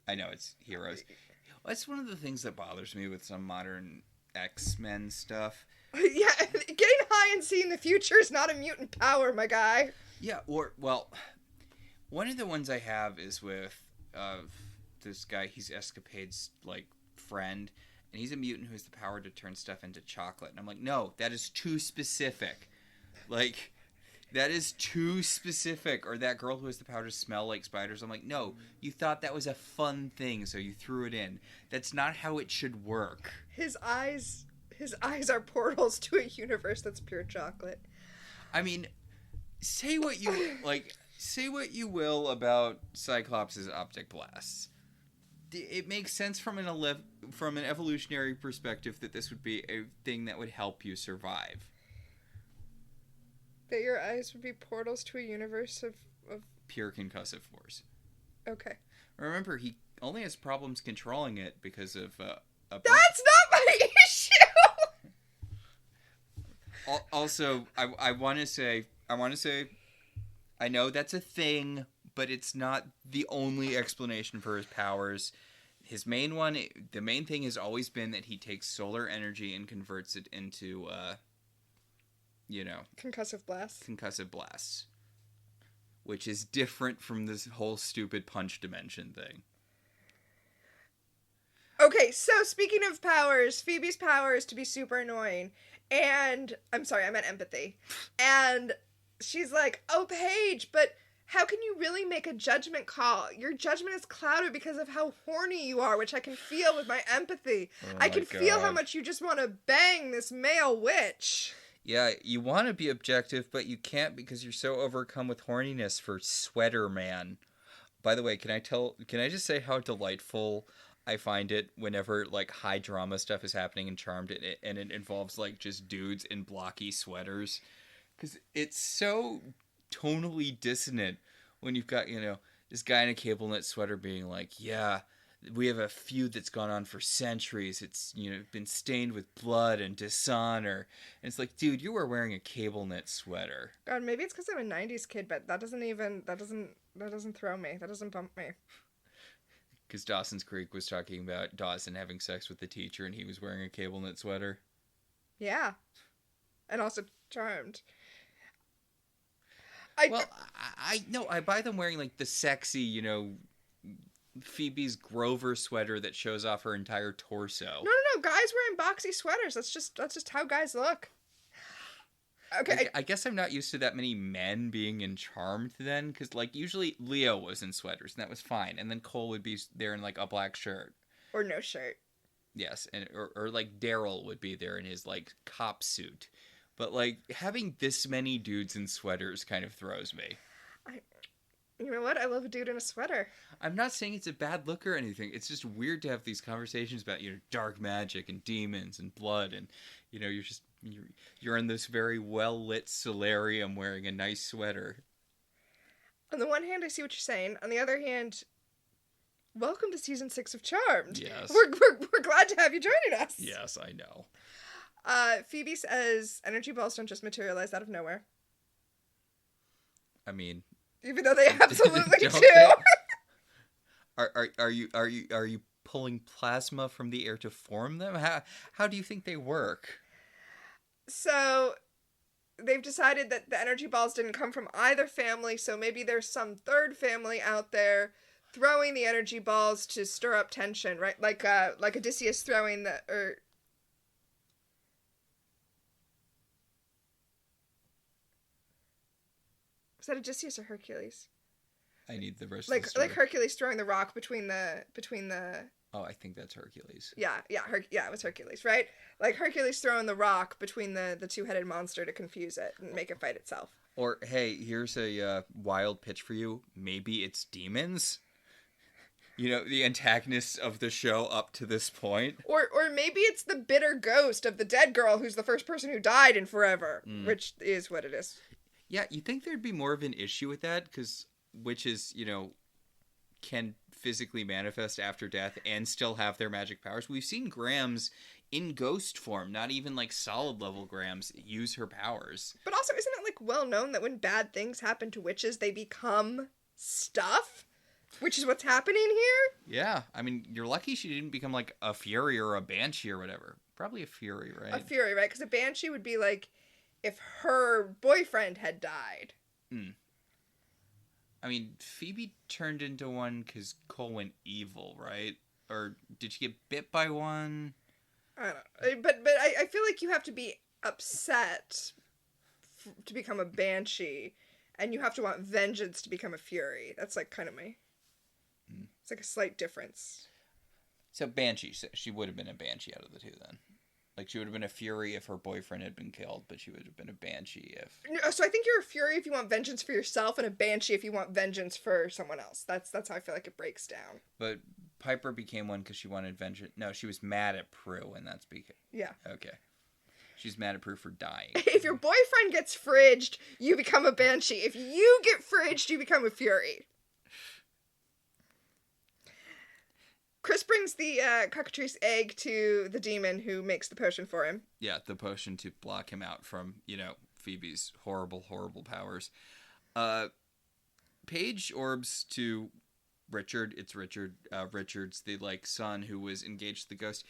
S1: I know, it's heroes. That's one of the things that bothers me with some modern X-Men stuff.
S2: Yeah, getting high and seeing the future is not a mutant power, my guy.
S1: Yeah, one of the ones I have is with this guy. He's Escapade's, like, friend, and he's a mutant who has the power to turn stuff into chocolate. And I'm like, no, that is too specific. Like... That is too specific. Or that girl who has the power to smell like spiders. I'm like, no, you thought that was a fun thing, so you threw it in. That's not how it should work.
S2: His eyes are portals to a universe that's pure chocolate.
S1: I mean, say what you will about Cyclops' optic blasts. It makes sense from an evolutionary perspective that this would be a thing that would help you survive.
S2: That your eyes would be portals to a universe of...
S1: Pure concussive force.
S2: Okay.
S1: Remember, he only has problems controlling it because of...
S2: That's not my issue!
S1: Also, I want to say, I know that's a thing, but it's not the only explanation for his powers. The main thing has always been that he takes solar energy and converts it into...
S2: Concussive
S1: blasts. Which is different from this whole stupid punch dimension thing.
S2: Okay, so speaking of powers, Phoebe's power is to be super annoying. And, I'm sorry, I meant empathy. And she's like, oh, Paige, but how can you really make a judgment call? Your judgment is clouded because of how horny you are, which I can feel with my empathy. I can feel how much you just want to bang this male witch.
S1: Yeah, you want to be objective, but you can't because you're so overcome with horniness for Sweater Man. By the way, can I just say how delightful I find it whenever, like, high drama stuff is happening in Charmed and it involves, like, just dudes in blocky sweaters? Because it's so tonally dissonant when you've got, this guy in a cable knit sweater being like, yeah, we have a feud that's gone on for centuries. It's, been stained with blood and dishonor. And it's like, dude, you were wearing a cable knit sweater.
S2: God, maybe it's because I'm a 90s kid, but that doesn't throw me. That doesn't bump me.
S1: Because Dawson's Creek was talking about Dawson having sex with the teacher and he was wearing a cable knit sweater.
S2: Yeah. And also Charmed.
S1: I buy them wearing like the sexy, Phoebe's Grover sweater that shows off her entire torso.
S2: No. Guys wearing boxy sweaters. That's just how guys look. Okay.
S1: I guess I'm not used to that many men being in Charmed then, because like usually Leo was in sweaters and that was fine, and then Cole would be there in like a black shirt
S2: or no shirt.
S1: Yes, and or like Daryl would be there in his like cop suit, but like having this many dudes in sweaters kind of throws me.
S2: You know what? I love a dude in a sweater.
S1: I'm not saying it's a bad look or anything. It's just weird to have these conversations about dark magic and demons and blood, and you're in this very well lit solarium wearing a nice sweater.
S2: On the one hand, I see what you're saying. On the other hand, welcome to season 6 of Charmed.
S1: Yes,
S2: we're glad to have you joining us.
S1: Yes, I know.
S2: Phoebe says energy balls don't just materialize out of nowhere.
S1: I mean,
S2: even though they absolutely do.
S1: Are you pulling plasma from the air to form them? How do you think they work?
S2: So they've decided that the energy balls didn't come from either family, so maybe there's some third family out there throwing the energy balls to stir up tension, right? Like Odysseus throwing was that Odysseus or Hercules?
S1: I need the rest of the
S2: story. Like Hercules throwing the rock between the
S1: Oh, I think that's Hercules.
S2: Yeah, it was Hercules, right? Like Hercules throwing the rock between the two-headed monster to confuse it and make it fight itself.
S1: Or, hey, here's a wild pitch for you. Maybe it's demons? The antagonists of the show up to this point. Or
S2: maybe it's the bitter ghost of the dead girl who's the first person who died in forever, which is what it is.
S1: Yeah, you think there'd be more of an issue with that? Because witches, can physically manifest after death and still have their magic powers. We've seen Grams in ghost form, not even like solid level Grams, use her powers.
S2: But also, isn't it like well known that when bad things happen to witches, they become stuff? Which is what's happening here?
S1: Yeah, I mean, you're lucky she didn't become like a Fury or a Banshee or whatever. Probably a Fury, right?
S2: A Fury, right? Because a Banshee would be like if her boyfriend had died.
S1: I mean, Phoebe turned into one because Cole went evil, right? Or did she get bit by one?
S2: I don't know. But I feel like you have to be upset to become a Banshee, and you have to want vengeance to become a Fury. That's like kind of my... It's like a slight difference.
S1: So Banshee, she would have been a Banshee out of the two then. Like, she would have been a Fury if her boyfriend had been killed, but she would have been a Banshee if...
S2: So I think you're a Fury if you want vengeance for yourself, and a Banshee if you want vengeance for someone else. That's how I feel like it breaks down.
S1: But Piper became one because she wanted vengeance. No, she was mad at Prue, and that's because...
S2: Yeah.
S1: Okay. She's mad at Prue for dying.
S2: If your boyfriend gets fridged, you become a Banshee. If you get fridged, you become a Fury. Chris brings the cockatrice egg to the demon who makes the potion for him.
S1: Yeah, the potion to block him out from, Phoebe's horrible, horrible powers. Paige orbs to Richard. It's Richard. Richard's the, son who was engaged to the ghost.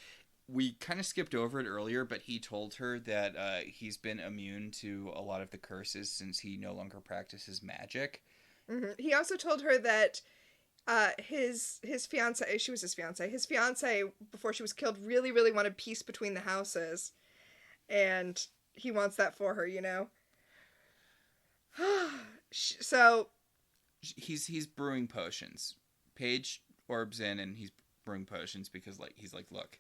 S1: We kind of skipped over it earlier, but he told her that he's been immune to a lot of the curses since he no longer practices magic.
S2: Mm-hmm. He also told her that... his fiance, she was his fiance before she was killed really, really wanted peace between the houses, and he wants that for her, So
S1: he's brewing potions. Paige orbs in and he's brewing potions because he's like, look,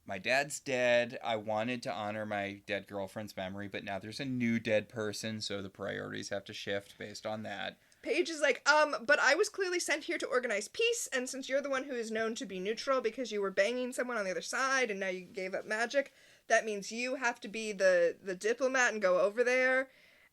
S1: my dad's dead. I wanted to honor my dead girlfriend's memory, but now there's a new dead person, so the priorities have to shift based on that.
S2: Paige is like, but I was clearly sent here to organize peace, and since you're the one who is known to be neutral because you were banging someone on the other side and now you gave up magic, that means you have to be the diplomat and go over there,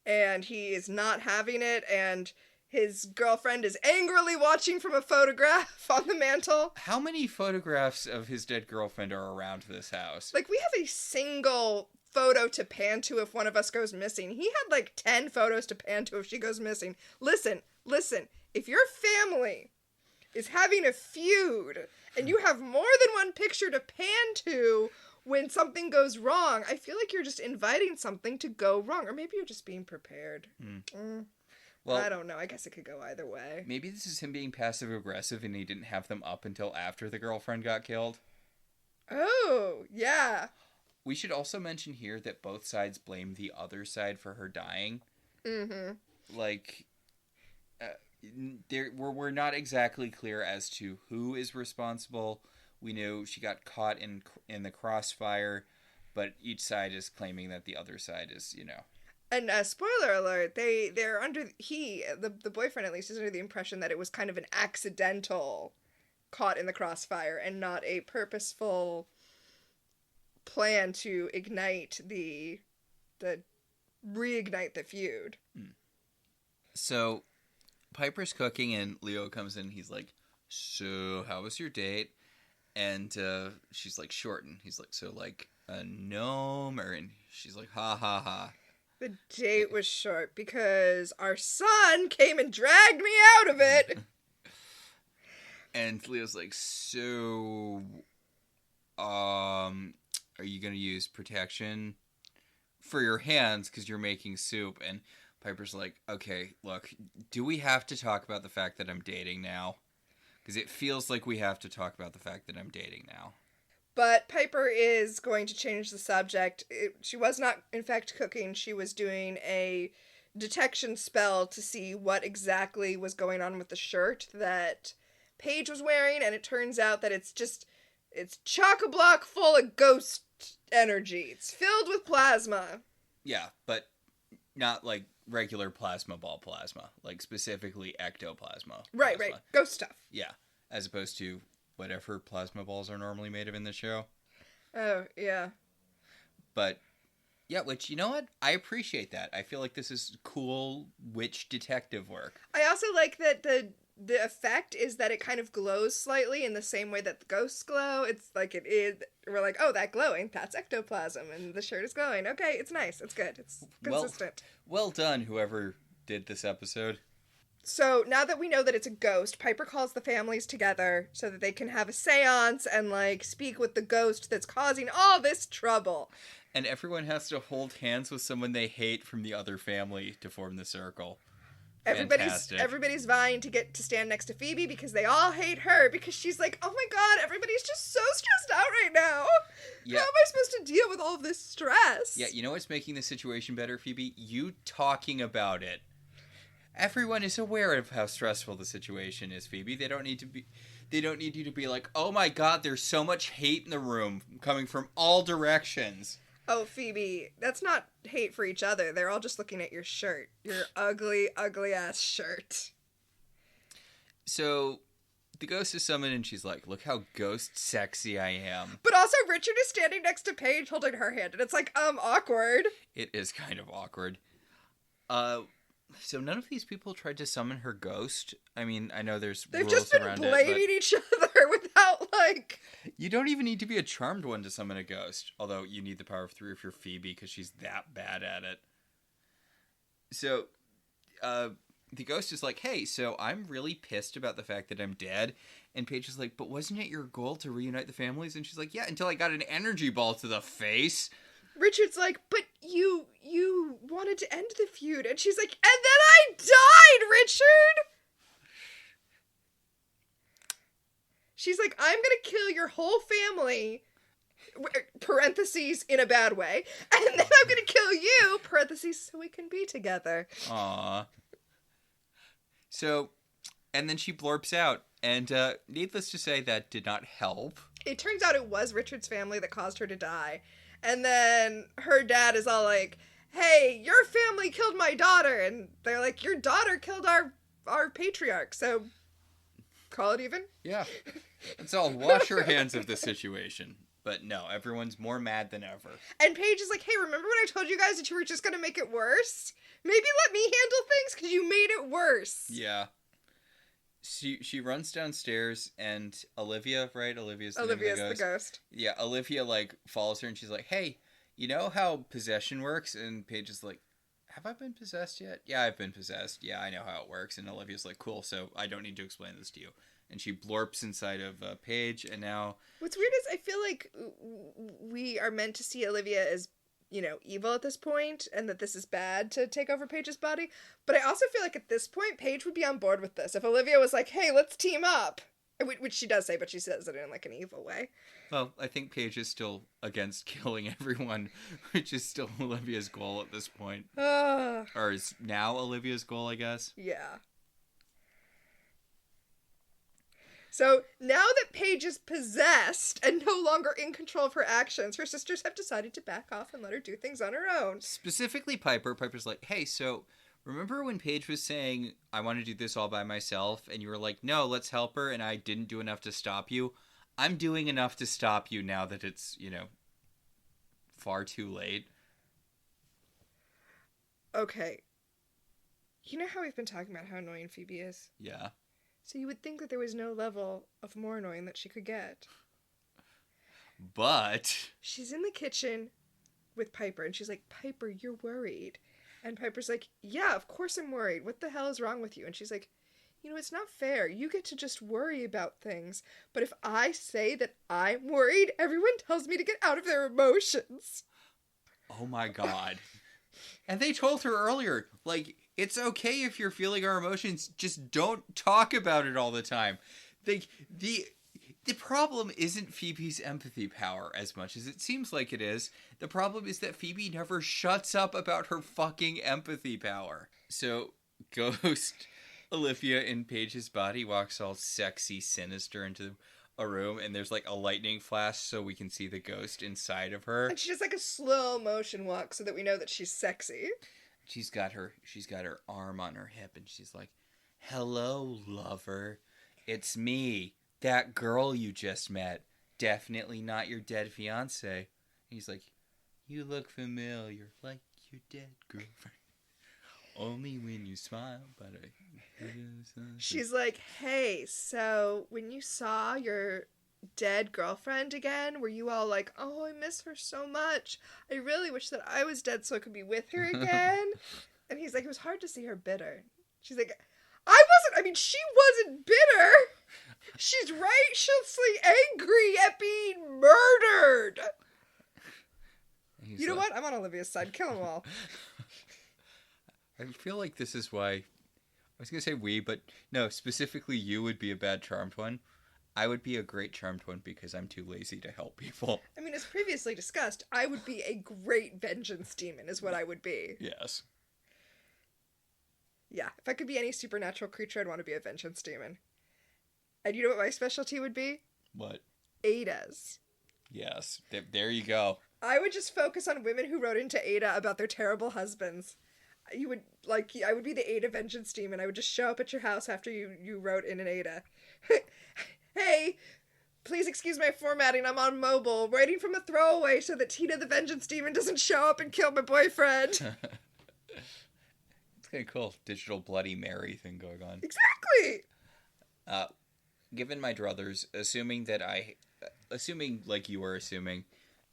S2: and he is not having it, and his girlfriend is angrily watching from a photograph on the mantle.
S1: How many photographs of his dead girlfriend are around this house?
S2: Like, we have a single photo to pan to if one of us goes missing. He had 10 photos to pan to if she goes missing. Listen, if your family is having a feud, and you have more than one picture to pan to when something goes wrong, I feel like you're just inviting something to go wrong. Or maybe you're just being prepared. Well, I don't know. I guess it could go either way.
S1: Maybe this is him being passive-aggressive and he didn't have them up until after the girlfriend got killed.
S2: Oh, yeah.
S1: We should also mention here that both sides blame the other side for her dying.
S2: Mm-hmm.
S1: Like, we're not exactly clear as to who is responsible. We know she got caught in the crossfire, but each side is claiming that the other side is,
S2: And spoiler alert, they're under the boyfriend at least is under the impression that it was kind of an accidental caught in the crossfire and not a purposeful plan to reignite the feud.
S1: So Piper's cooking and Leo comes in and he's like, "So how was your date?" And she's like, "Short." And he's like, "So like a gnome?" And she's like, "Ha ha ha."
S2: The date was short because our son came and dragged me out of it.
S1: And Leo's like, "So are you going to use protection for your hands because you're making soup?" And Piper's like, "Okay, look, do we have to talk about the fact that I'm dating now? Because it feels like we have to talk about the fact that I'm dating now."
S2: But Piper is going to change the subject. She was not, in fact, cooking. She was doing a detection spell to see what exactly was going on with the shirt that Paige was wearing, and it turns out that it's chock-a-block full of ghost energy. It's filled with plasma.
S1: Yeah, but not like regular plasma ball plasma, like specifically ectoplasma.
S2: Right, ghost stuff.
S1: Yeah, as opposed to whatever plasma balls are normally made of in the show.
S2: Oh, yeah.
S1: But, yeah, which, you know what? I appreciate that. I feel like this is cool witch detective work.
S2: I also like that the effect is that it kind of glows slightly in the same way that the ghosts glow. It's like it is. We're like, oh, that glowing, that's ectoplasm, and the shirt is glowing. Okay, it's nice. It's good. It's consistent.
S1: Well done, whoever did this episode.
S2: So now that we know that it's a ghost, Piper calls the families together so that they can have a seance and, like, speak with the ghost that's causing all this trouble.
S1: And everyone has to hold hands with someone they hate from the other family to form the circle.
S2: Everybody's vying to get to stand next to Phoebe because they all hate her because she's like, oh my god, everybody's just so stressed out right now. Yeah. How am I supposed to deal with all of this stress?
S1: Yeah, you know what's making the situation better, Phoebe? You talking about it. Everyone is aware of how stressful the situation is, Phoebe. They don't need you to be like, oh my god, there's so much hate in the room coming from all directions.
S2: Oh, Phoebe, that's not hate for each other. They're all just looking at your shirt. Your ugly, ugly ass shirt.
S1: So the ghost is summoned and she's like, look how ghost sexy I am.
S2: But also Richard is standing next to Paige holding her hand, and it's like, awkward.
S1: It is kind of awkward. So none of these people tried to summon her ghost? I mean, I know there's
S2: They've
S1: rules
S2: just been
S1: around
S2: blaming
S1: it,
S2: each other without, like...
S1: You don't even need to be a charmed one to summon a ghost. Although you need the power of 3 if you're Phoebe, because she's that bad at it. So, the ghost is like, hey, so I'm really pissed about the fact that I'm dead. And Paige is like, but wasn't it your goal to reunite the families? And she's like, yeah, until I got an energy ball to the face. Richard's
S2: like, but you wanted to end the feud. And she's like, and then I died, Richard! She's like, I'm gonna kill your whole family, parentheses, in a bad way, and then I'm gonna kill you, parentheses, so we can be together.
S1: Aww. So, and then she blurps out, and needless to say, that did not help.
S2: It turns out it was Richard's family that caused her to die. And then her dad is all like, hey, your family killed my daughter. And they're like, your daughter killed our patriarch, so call it even?
S1: Yeah. Let's all wash our hands of the situation. But no, everyone's more mad than ever.
S2: And Paige is like, hey, remember when I told you guys that you were just going to make it worse? Maybe let me handle things because you made it worse.
S1: Yeah. She runs downstairs and Olivia, right? Olivia's
S2: the ghost.
S1: Yeah, Olivia, like, follows her and she's like, hey, you know how possession works? And Paige is like, have I been possessed yet? Yeah, I've been possessed. Yeah, I know how it works. And Olivia's like, cool, so I don't need to explain this to you. And she blorps inside of Paige, and now...
S2: What's weird is I feel like we are meant to see Olivia as, evil at this point, and that this is bad to take over Paige's body. But I also feel like at this point, Paige would be on board with this. If Olivia was like, hey, let's team up. Which she does say, but she says it in, like, an evil way.
S1: Well, I think Paige is still against killing everyone, which is still Olivia's goal at this point. Or is now Olivia's goal, I guess.
S2: Yeah. So, now that Paige is possessed and no longer in control of her actions, her sisters have decided to back off and let her do things on her own.
S1: Specifically Piper. Piper's like, hey, so remember when Paige was saying, I want to do this all by myself, and you were like, no, let's help her, and I didn't do enough to stop you? I'm doing enough to stop you now that it's, far too late.
S2: Okay. You know how we've been talking about how annoying Phoebe is?
S1: Yeah.
S2: So you would think that there was no level of more annoying that she could get.
S1: But...
S2: she's in the kitchen with Piper, and she's like, Piper, you're worried. And Piper's like, yeah, of course I'm worried. What the hell is wrong with you? And she's like, it's not fair. You get to just worry about things. But if I say that I'm worried, everyone tells me to get out of their emotions.
S1: Oh my god. And they told her earlier, like, it's okay if you're feeling our emotions, just don't talk about it all the time. The problem isn't Phoebe's empathy power as much as it seems like it is. The problem is that Phoebe never shuts up about her fucking empathy power. So, Ghost Olivia in Paige's body walks all sexy, sinister into a room, and there's like a lightning flash so we can see the ghost inside of her.
S2: And she does like a slow motion walk so that we know that she's sexy.
S1: She's got her arm on her hip, and she's like, hello, lover. It's me, that girl you just met. Definitely not your dead fiancé. And he's like, you look familiar, like your dead girlfriend. Only when you smile, but
S2: she's like, hey, so when you saw your dead girlfriend again, were you all like, oh, I miss her so much. I really wish that I was dead so I could be with her again. And he's like, it was hard to see her bitter. She's like, she wasn't bitter. She's righteously angry at being murdered. You know what? I'm on Olivia's side. Kill them all.
S1: I feel like this is why... I was going to say we, but no, specifically you would be a bad charmed one. I would be a great charmed one because I'm too lazy to help people.
S2: I mean, as previously discussed, I would be a great vengeance demon is what I would be.
S1: Yes.
S2: Yeah, if I could be any supernatural creature, I'd want to be a vengeance demon. And you know what my specialty would be?
S1: What?
S2: Ada's.
S1: Yes, there you go.
S2: I would just focus on women who wrote into Ada about their terrible husbands. I would be the Ada vengeance demon. I would just show up at your house after you wrote in an Ada. Hey, please excuse my formatting. I'm on mobile, writing from a throwaway so that Tina the vengeance demon doesn't show up and kill my boyfriend.
S1: It's kind of cool. Digital Bloody Mary thing going on.
S2: Exactly.
S1: Given my druthers, assuming like you were assuming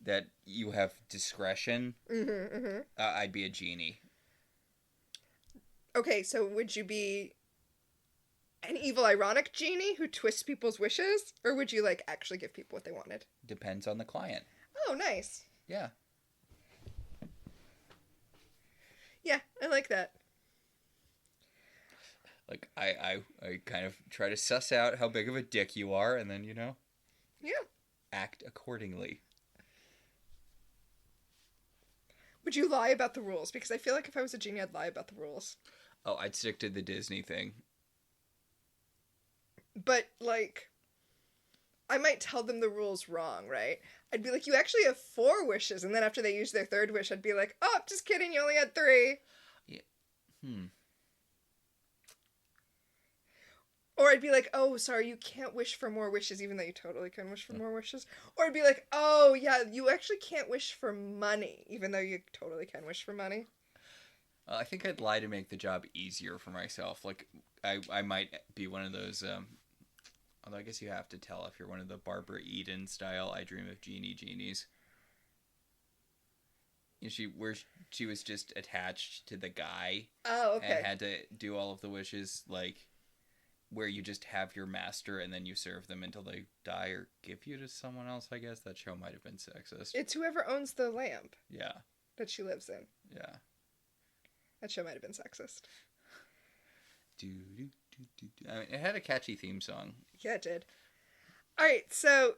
S1: that you have discretion, I'd be a genie.
S2: Okay, so would you be an evil, ironic genie who twists people's wishes? Or would you, actually give people what they wanted?
S1: Depends on the client.
S2: Oh, nice.
S1: Yeah.
S2: Yeah, I like that.
S1: I kind of try to suss out how big of a dick you are, and then,
S2: Yeah.
S1: act accordingly.
S2: Would you lie about the rules? Because I feel like if I was a genie, I'd lie about the rules.
S1: Oh, I'd stick to the Disney thing.
S2: But, I might tell them the rules wrong, right? I'd be like, you actually have 4 wishes, and then after they use their 3rd wish, I'd be like, oh, just kidding, you only had 3.
S1: Yeah.
S2: Or I'd be like, oh, sorry, you can't wish for more wishes, even though you totally can wish for more wishes. Or I'd be like, oh, yeah, you actually can't wish for money, even though you totally can wish for money.
S1: I think I'd lie to make the job easier for myself. I might be one of those, although I guess you have to tell if you're one of the Barbara Eden style I Dream of Genies. Where she was just attached to the guy.
S2: Oh, okay.
S1: And had to do all of the wishes, where you just have your master and then you serve them until they die or give you to someone else, I guess. That show might have been sexist.
S2: It's whoever owns the lamp.
S1: Yeah.
S2: That she lives in.
S1: Yeah.
S2: That show might have been sexist.
S1: I mean, it had a catchy theme song.
S2: Yeah, it did. Alright, so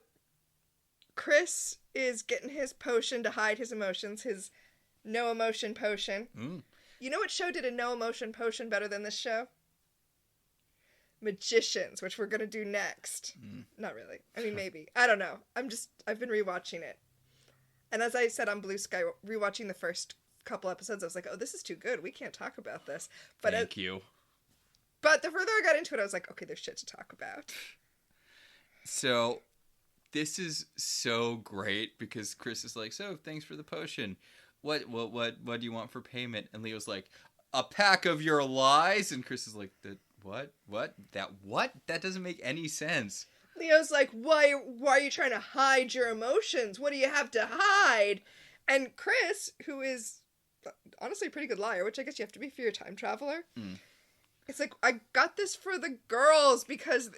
S2: Chris is getting his potion to hide his emotions, his no emotion potion. You know what show did a no emotion potion better than this show? Magicians, which we're going to do next. Not really. I mean, maybe. I don't know. I've been rewatching it. And as I said on Blue Sky, rewatching the first couple episodes, I was like, oh, this is too good. We can't talk about this. But
S1: Thank you.
S2: But the further I got into it, I was like, okay, there's shit to talk about.
S1: So, this is so great because Chris is like, so, thanks for the potion. What do you want for payment? And Leo's like, a pack of your lies? And Chris is like, what? That doesn't make any sense.
S2: Leo's like, why are you trying to hide your emotions? What do you have to hide? And Chris, who is honestly a pretty good liar, which I guess you have to be if you're a time traveler, it's like, I got this for the girls because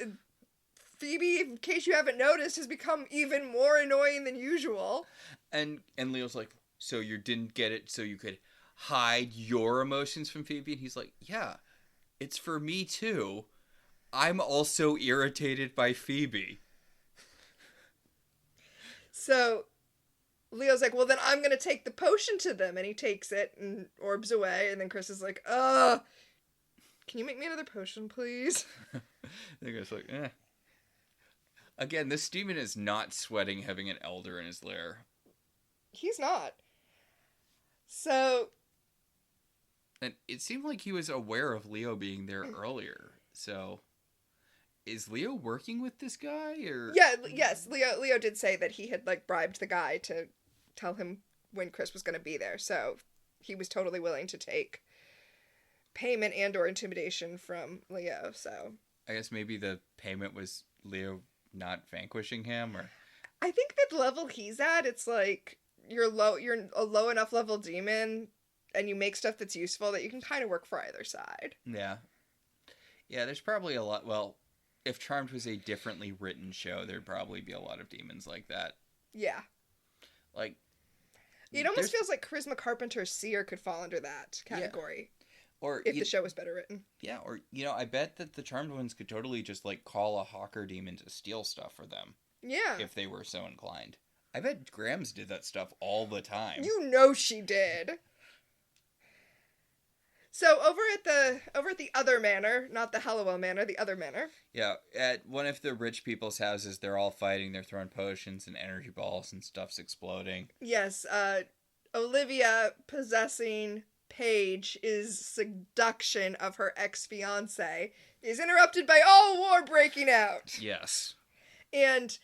S2: Phoebe, in case you haven't noticed, has become even more annoying than usual.
S1: And Leo's like, so you didn't get it so you could hide your emotions from Phoebe? And he's like, yeah, it's for me too. I'm also irritated by Phoebe. So
S2: Leo's like, well, then I'm going to take the potion to them. And he takes it and orbs away. And then Chris is like, can you make me another potion, please?
S1: The guy's like, eh. Again, this demon is not sweating having an elder in his lair.
S2: He's not. So...
S1: And it seemed like he was aware of Leo being there earlier. So... Is Leo working with this guy, or?
S2: Yes, Leo did say that he had, like, bribed the guy to tell him when Chris was going to be there, so he was totally willing to take payment and or intimidation from Leo, so.
S1: I guess maybe the payment was Leo not vanquishing him, or?
S2: I think that level he's at, it's like, you're a low enough level demon, and you make stuff that's useful that you can kind of work for either side.
S1: Yeah. Yeah, there's probably a lot, well... If Charmed was a differently written show, there'd probably be a lot of demons like that.
S2: Yeah.
S1: Like...
S2: It almost feels like Charisma Carpenter's Seer could fall under that category.
S1: Yeah. Or
S2: if the show was better written.
S1: Yeah, or, I bet that the Charmed ones could totally just, like, call a hawker demon to steal stuff for them.
S2: Yeah.
S1: If they were so inclined. I bet Grams did that stuff all the time.
S2: You know she did. So over at the other manor, not the Halliwell manor, the other manor.
S1: Yeah, at one of the rich people's houses, they're all fighting. They're throwing potions and energy balls and stuff's exploding.
S2: Yes, Olivia possessing Paige's seduction of her ex-fiancé is interrupted by all war breaking out.
S1: Yes.
S2: And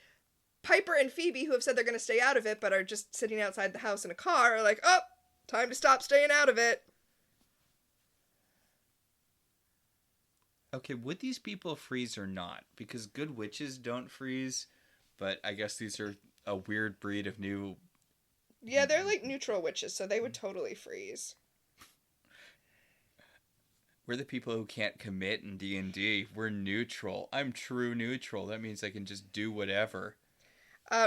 S2: Piper and Phoebe, who have said they're going to stay out of it but are just sitting outside the house in a car, are like, oh, time to stop staying out of it.
S1: Okay, would these people freeze or not? Because good witches don't freeze, but I guess these are a weird breed of new...
S2: Yeah, they're like neutral witches, so they would totally freeze.
S1: We're the people who can't commit in D&D. We're neutral. I'm true neutral. That means I can just do whatever.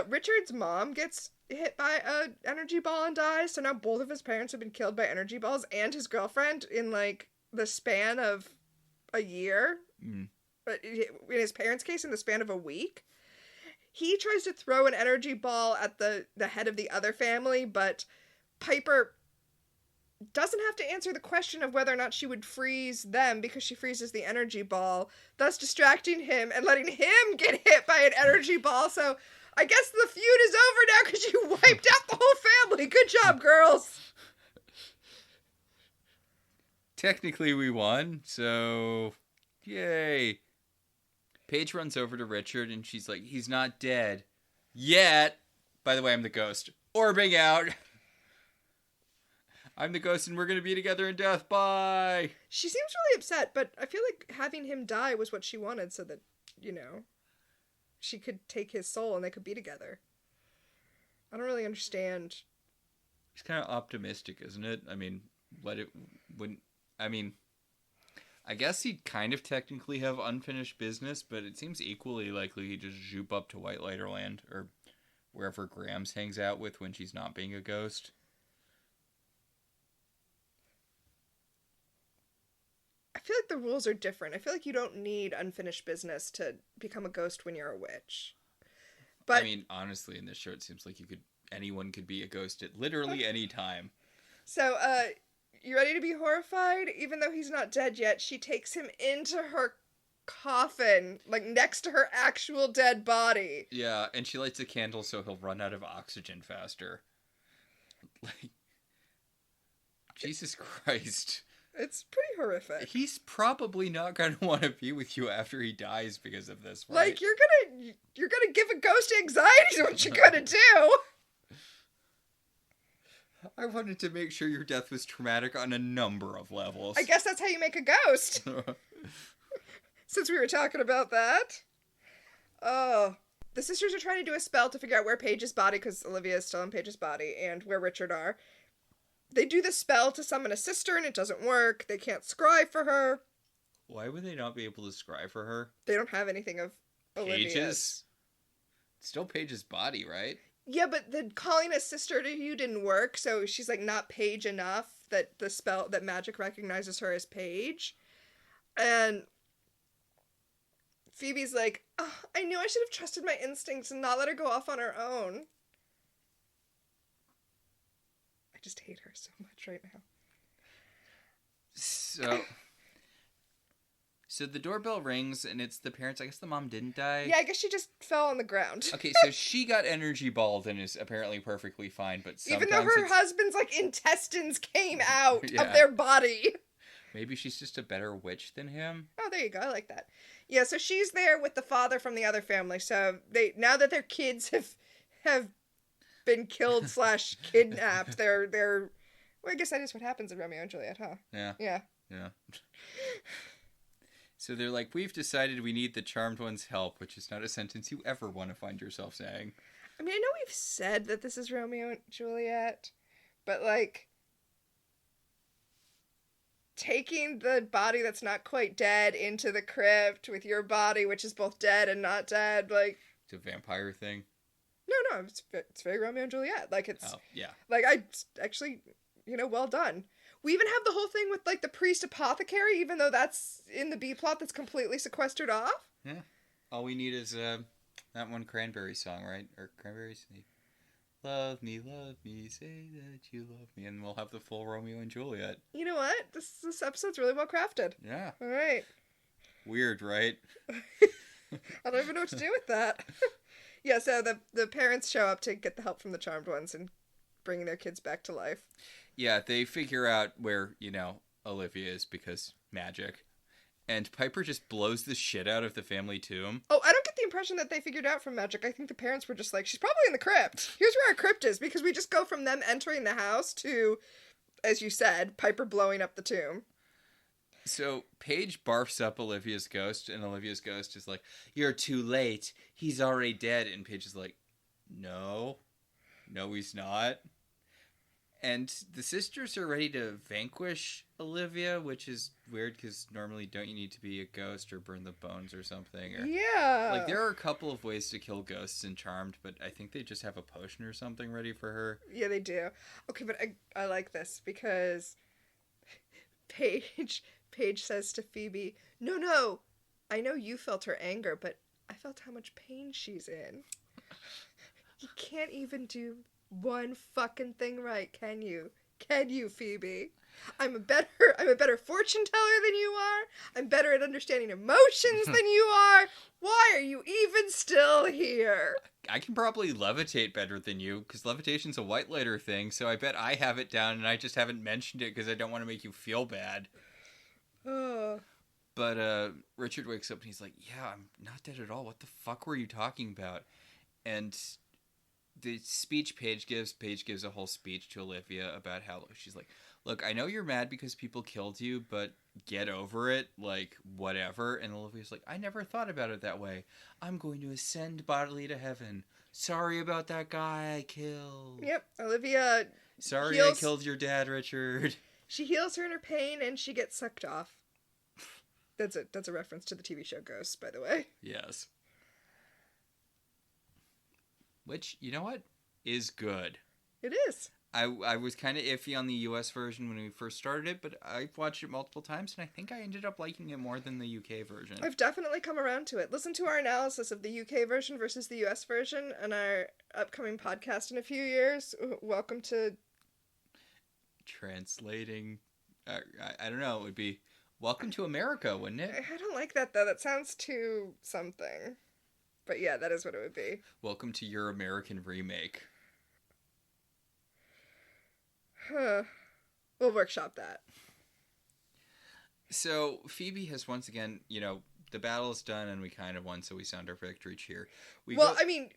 S2: Richard's mom gets hit by an energy ball and dies, so now both of his parents have been killed by energy balls, and his girlfriend in, like, the span of... a year, but in his parents' case, in the span of a week. He tries to throw an energy ball at the head of the other family, but Piper doesn't have to answer the question of whether or not she would freeze them because she freezes the energy ball, thus distracting him and letting him get hit by an energy ball. So I guess the feud is over now because you wiped out the whole family. Good job, girls.
S1: Technically, we won, so yay. Paige runs over to Richard, and she's like, he's not dead. Yet. By the way, I'm the ghost. Orbing out. I'm the ghost, and we're going to be together in death. Bye.
S2: She seems really upset, but I feel like having him die was what she wanted so that, she could take his soul and they could be together. I don't really understand.
S1: It's kind of optimistic, isn't it? I mean, I guess he'd kind of technically have unfinished business, but it seems equally likely he'd just zoop up to White Lighterland, or wherever Grams hangs out with when she's not being a ghost.
S2: I feel like the rules are different. I feel like you don't need unfinished business to become a ghost when you're a witch. But
S1: I mean, honestly, in this show, it seems like anyone could be a ghost at literally any time.
S2: So, you ready to be horrified? Even though he's not dead yet, she takes him into her coffin, like next to her actual dead body.
S1: Yeah, and she lights a candle so he'll run out of oxygen faster. Like, Jesus Christ.
S2: It's pretty horrific.
S1: He's probably not going to want to be with you after he dies because of this, right?
S2: Like, you're gonna give a ghost anxiety is what you're gonna do.
S1: I wanted to make sure your death was traumatic on a number of levels.
S2: I guess that's how you make a ghost. Since we were talking about that. Oh. The sisters are trying to do a spell to figure out where Paige's body, because Olivia is still in Paige's body, and where Richard are. They do the spell to summon a sister, and it doesn't work. They can't scry for her.
S1: Why would they not be able to scry for her?
S2: They don't have anything of Olivia's.
S1: Paige's? Still Paige's body, right?
S2: Yeah, but the calling a sister to you didn't work, so she's like not Paige enough that the spell that magic recognizes her as Paige. And Phoebe's like, oh, I knew I should have trusted my instincts and not let her go off on her own. I just hate her so much right now.
S1: So the doorbell rings, and it's the parents. I guess the mom didn't die.
S2: Yeah, I guess she just fell on the ground.
S1: Okay, so she got energy balled and is apparently perfectly fine, but sometimes
S2: even though her husband's, like, intestines came out of their body.
S1: Maybe she's just a better witch than him.
S2: Oh, there you go. I like that. Yeah, so she's there with the father from the other family. So now that their kids have been killed / kidnapped, they're well, I guess that is what happens in Romeo and Juliet, huh?
S1: Yeah.
S2: Yeah.
S1: Yeah. So they're like, we've decided we need the Charmed One's help, which is not a sentence you ever want to find yourself saying.
S2: I mean, I know we've said that this is Romeo and Juliet, but, like, taking the body that's not quite dead into the crypt with your body, which is both dead and not dead, like...
S1: It's a vampire thing?
S2: No, it's very Romeo and Juliet. Like, it's...
S1: Oh, yeah.
S2: Like, I actually, well done. We even have the whole thing with, like, the priest apothecary, even though that's in the B-plot that's completely sequestered off.
S1: Yeah. All we need is that one Cranberry song, right? Or Cranberries? Love me, say that you love me. And we'll have the full Romeo and Juliet.
S2: You know what? This episode's really well crafted.
S1: Yeah.
S2: All right.
S1: Weird, right?
S2: I don't even know what to do with that. Yeah, so the parents show up to get the help from the Charmed Ones and bringing their kids back to life.
S1: Yeah, they figure out where, Olivia is because magic. And Piper just blows the shit out of the family tomb.
S2: Oh, I don't get the impression that they figured out from magic. I think the parents were just like, she's probably in the crypt. Here's where our crypt is, because we just go from them entering the house to, as you said, Piper blowing up the tomb.
S1: So Paige barfs up Olivia's ghost, and Olivia's ghost is like, you're too late. He's already dead. And Paige is like, no, he's not. And the sisters are ready to vanquish Olivia, which is weird because normally don't you need to be a ghost or burn the bones or something? Or,
S2: yeah.
S1: Like, there are a couple of ways to kill ghosts in Charmed, but I think they just have a potion or something ready for her.
S2: Yeah, they do. Okay, but I like this because Paige says to Phoebe, no, I know you felt her anger, but I felt how much pain she's in. You can't even do one fucking thing right, can you? Can you, Phoebe? I'm a better fortune teller than you are. I'm better at understanding emotions than you are. Why are you even still here?
S1: I can probably levitate better than you, because levitation's a white lighter thing, so I bet I have it down, and I just haven't mentioned it because I don't want to make you feel bad.
S2: Oh.
S1: But Richard wakes up and he's like, yeah, I'm not dead at all. What the fuck were you talking about? And the speech Paige gives a whole speech to Olivia about how she's like, look, I know you're mad because people killed you, but get over it, like, whatever. And Olivia's like, I never thought about it that way. I'm going to ascend bodily to heaven. Sorry about that guy I killed.
S2: Yep, Olivia
S1: Sorry I killed your dad, Richard.
S2: She heals her in her pain and she gets sucked off. That's a reference to the TV show Ghosts, by the way.
S1: Yes. Which, you know what? Is good.
S2: It is.
S1: I was kind of iffy on the US version when we first started it, but I've watched it multiple times, and I think I ended up liking it more than the UK version.
S2: I've definitely come around to it. Listen to our analysis of the UK version versus the US version on our upcoming podcast in a few years. Welcome to...
S1: Translating... I don't know, it would be Welcome to America, wouldn't it?
S2: I don't like that, though. That sounds too something. But yeah, that is what it would be.
S1: Welcome to your American remake.
S2: We'll workshop that.
S1: So Phoebe has once again, the battle is done and we kind of won, so we sound our victory cheer.
S2: I mean,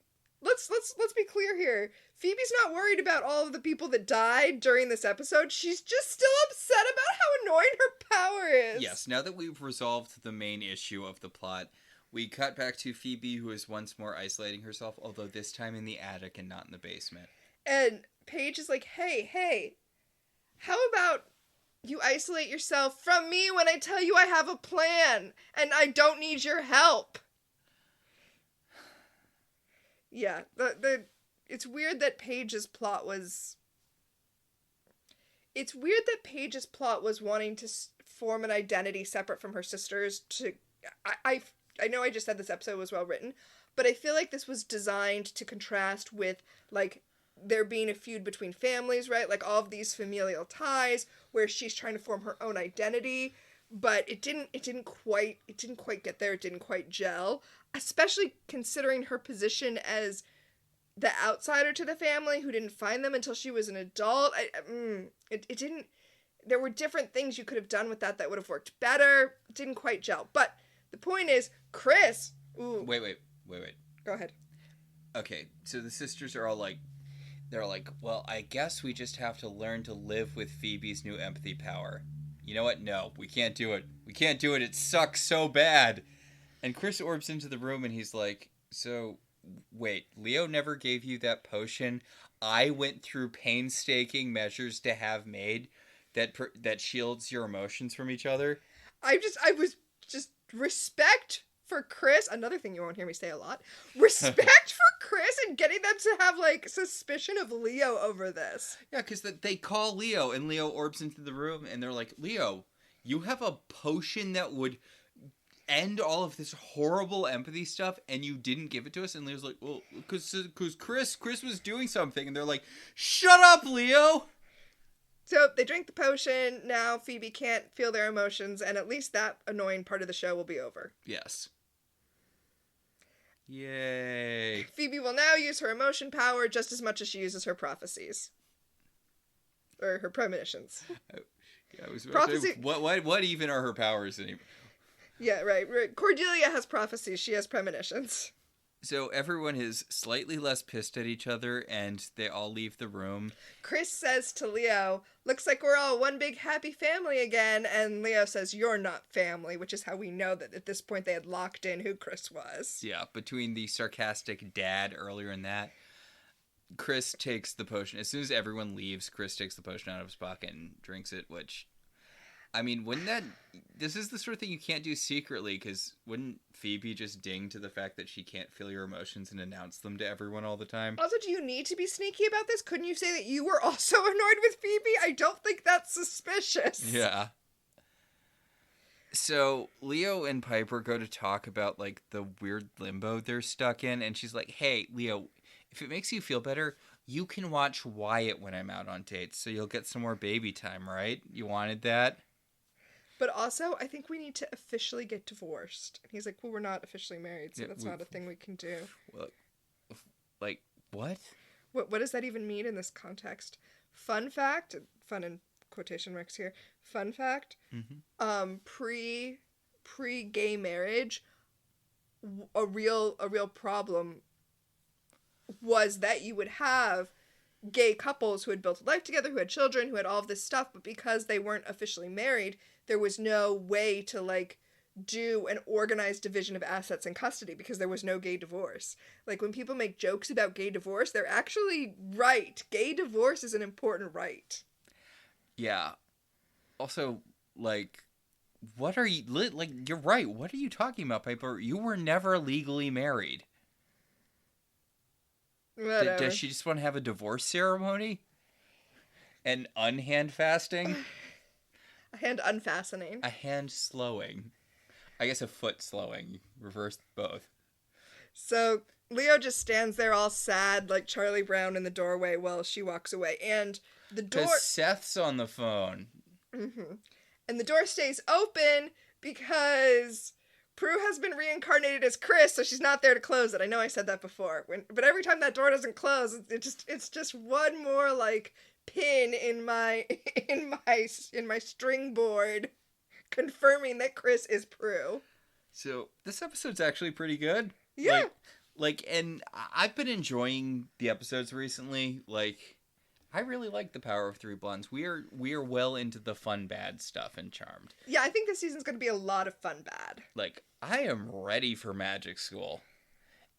S2: let's be clear here. Phoebe's not worried about all of the people that died during this episode. She's just still upset about how annoying her power is.
S1: Yes, now that we've resolved the main issue of the plot, we cut back to Phoebe, who is once more isolating herself, although this time in the attic and not in the basement.
S2: And Paige is like, hey, how about you isolate yourself from me when I tell you I have a plan and I don't need your help? Yeah, it's weird that Paige's plot was... It's weird that Paige's plot was wanting to form an identity separate from her sisters to... I know I just said this episode was well written, but I feel like this was designed to contrast with, like, there being a feud between families, right? Like, all of these familial ties where she's trying to form her own identity, but it didn't quite get there. It didn't quite gel, especially considering her position as the outsider to the family who didn't find them until she was an adult. It didn't... There were different things you could have done with that would have worked better. It didn't quite gel. But the point is, Chris... Ooh.
S1: Wait.
S2: Go ahead.
S1: Okay, so the sisters are all like... They're like, well, I guess we just have to learn to live with Phoebe's new empathy power. You know what? No, we can't do it. We can't do it. It sucks so bad. And Chris orbs into the room and he's like, so, wait, Leo never gave you that potion I went through painstaking measures to have made that shields your emotions from each other?
S2: I was just respect for Chris, another thing you won't hear me say a lot, respect for Chris and getting them to have, like, suspicion of Leo over this.
S1: Yeah, because they call Leo, and Leo orbs into the room, and they're like, Leo, you have a potion that would end all of this horrible empathy stuff, and you didn't give it to us? And Leo's like, well, because Chris was doing something, and they're like, shut up, Leo!
S2: So they drink the potion, now Phoebe can't feel their emotions, and at least that annoying part of the show will be over.
S1: Yes. Yay.
S2: Phoebe will now use her emotion power just as much as she uses her prophecies. Or her premonitions.
S1: Yeah, I was about to say, what even are her powers anymore?
S2: Yeah, right. Cordelia has prophecies, she has premonitions.
S1: So everyone is slightly less pissed at each other, and they all leave the room.
S2: Chris says to Leo, looks like we're all one big happy family again, and Leo says, you're not family, which is how we know that at this point they had locked in who Chris was.
S1: Yeah, between the sarcastic dad earlier in that, Chris takes the potion. As soon as everyone leaves, Chris takes the potion out of his pocket and drinks it, which... I mean, this is the sort of thing you can't do secretly, because wouldn't Phoebe just ding to the fact that she can't feel your emotions and announce them to everyone all the time?
S2: Also, do you need to be sneaky about this? Couldn't you say that you were also annoyed with Phoebe? I don't think that's suspicious.
S1: Yeah. So, Leo and Piper go to talk about, like, the weird limbo they're stuck in, and she's like, hey, Leo, if it makes you feel better, you can watch Wyatt when I'm out on dates, so you'll get some more baby time, right? You wanted that?
S2: But also, I think we need to officially get divorced. And he's like, well, we're not officially married, so that's not a thing we can do.
S1: Well, like, what?
S2: What does that even mean in this context? Fun fact, fun in quotation marks here, fun fact, pre-gay marriage, a real problem was that you would have gay couples who had built a life together, who had children, who had all of this stuff, but because they weren't officially married, there was no way to, like, do an organized division of assets and custody because there was no gay divorce. Like, when people make jokes about gay divorce, they're actually right. Gay divorce is an important right.
S1: Yeah. Also, like, What are you like? You're right. What are you talking about, Piper? You were never legally married.
S2: Whatever.
S1: Does she just want to have a divorce ceremony? An unhand fasting?
S2: A hand unfastening.
S1: A hand slowing. I guess a foot slowing. Reverse both.
S2: So Leo just stands there all sad, like Charlie Brown in the doorway while she walks away. And the door...
S1: Because Seth's on the phone.
S2: Mm-hmm. And the door stays open because Prue has been reincarnated as Chris, so she's not there to close it. I know I said that before. But every time that door doesn't close, it's just one more, like, pin in my string board confirming that Chris is Prue.
S1: So this episode's actually pretty good.
S2: Yeah.
S1: And I've been enjoying the episodes recently. Like, I really like the Power of Three Blondes. We are well into the fun bad stuff in Charmed.
S2: Yeah, I think this season's going to be a lot of fun bad.
S1: Like, I am ready for Magic School.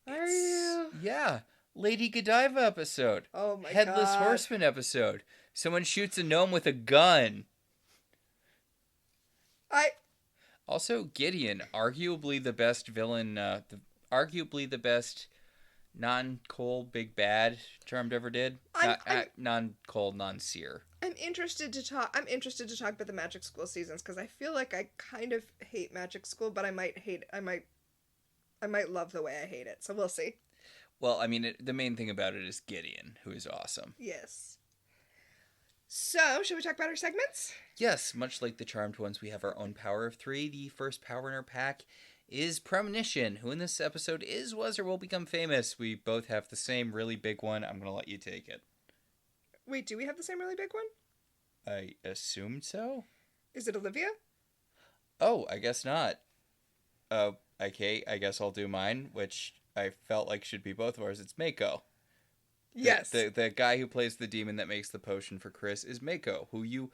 S2: Are you?
S1: Yeah. Lady Godiva episode.
S2: Oh my
S1: Headless
S2: God.
S1: Horseman episode. Someone shoots a gnome with a gun. Also, Gideon, arguably the best villain, arguably the best non-Cole big bad Charmed ever did. Non-Cole, non-Seer.
S2: I'm interested to talk about the Magic School seasons because I feel like I kind of hate Magic School, but I might love the way I hate it. So we'll see.
S1: Well, I mean, the main thing about it is Gideon, who is awesome.
S2: Yes. So, should we talk about our segments?
S1: Yes, much like the Charmed ones, we have our own Power of Three. The first power in our pack is Premonition, who in this episode is, was, or will become famous. We both have the same really big one. I'm going to let you take it.
S2: Wait, do we have the same really big one?
S1: I assumed so?
S2: Is it Olivia?
S1: Oh, I guess not. Okay, I guess I'll do mine, which I felt like should be both of ours. It's Mako.
S2: Yes.
S1: The guy who plays the demon that makes the potion for Chris is Mako, who you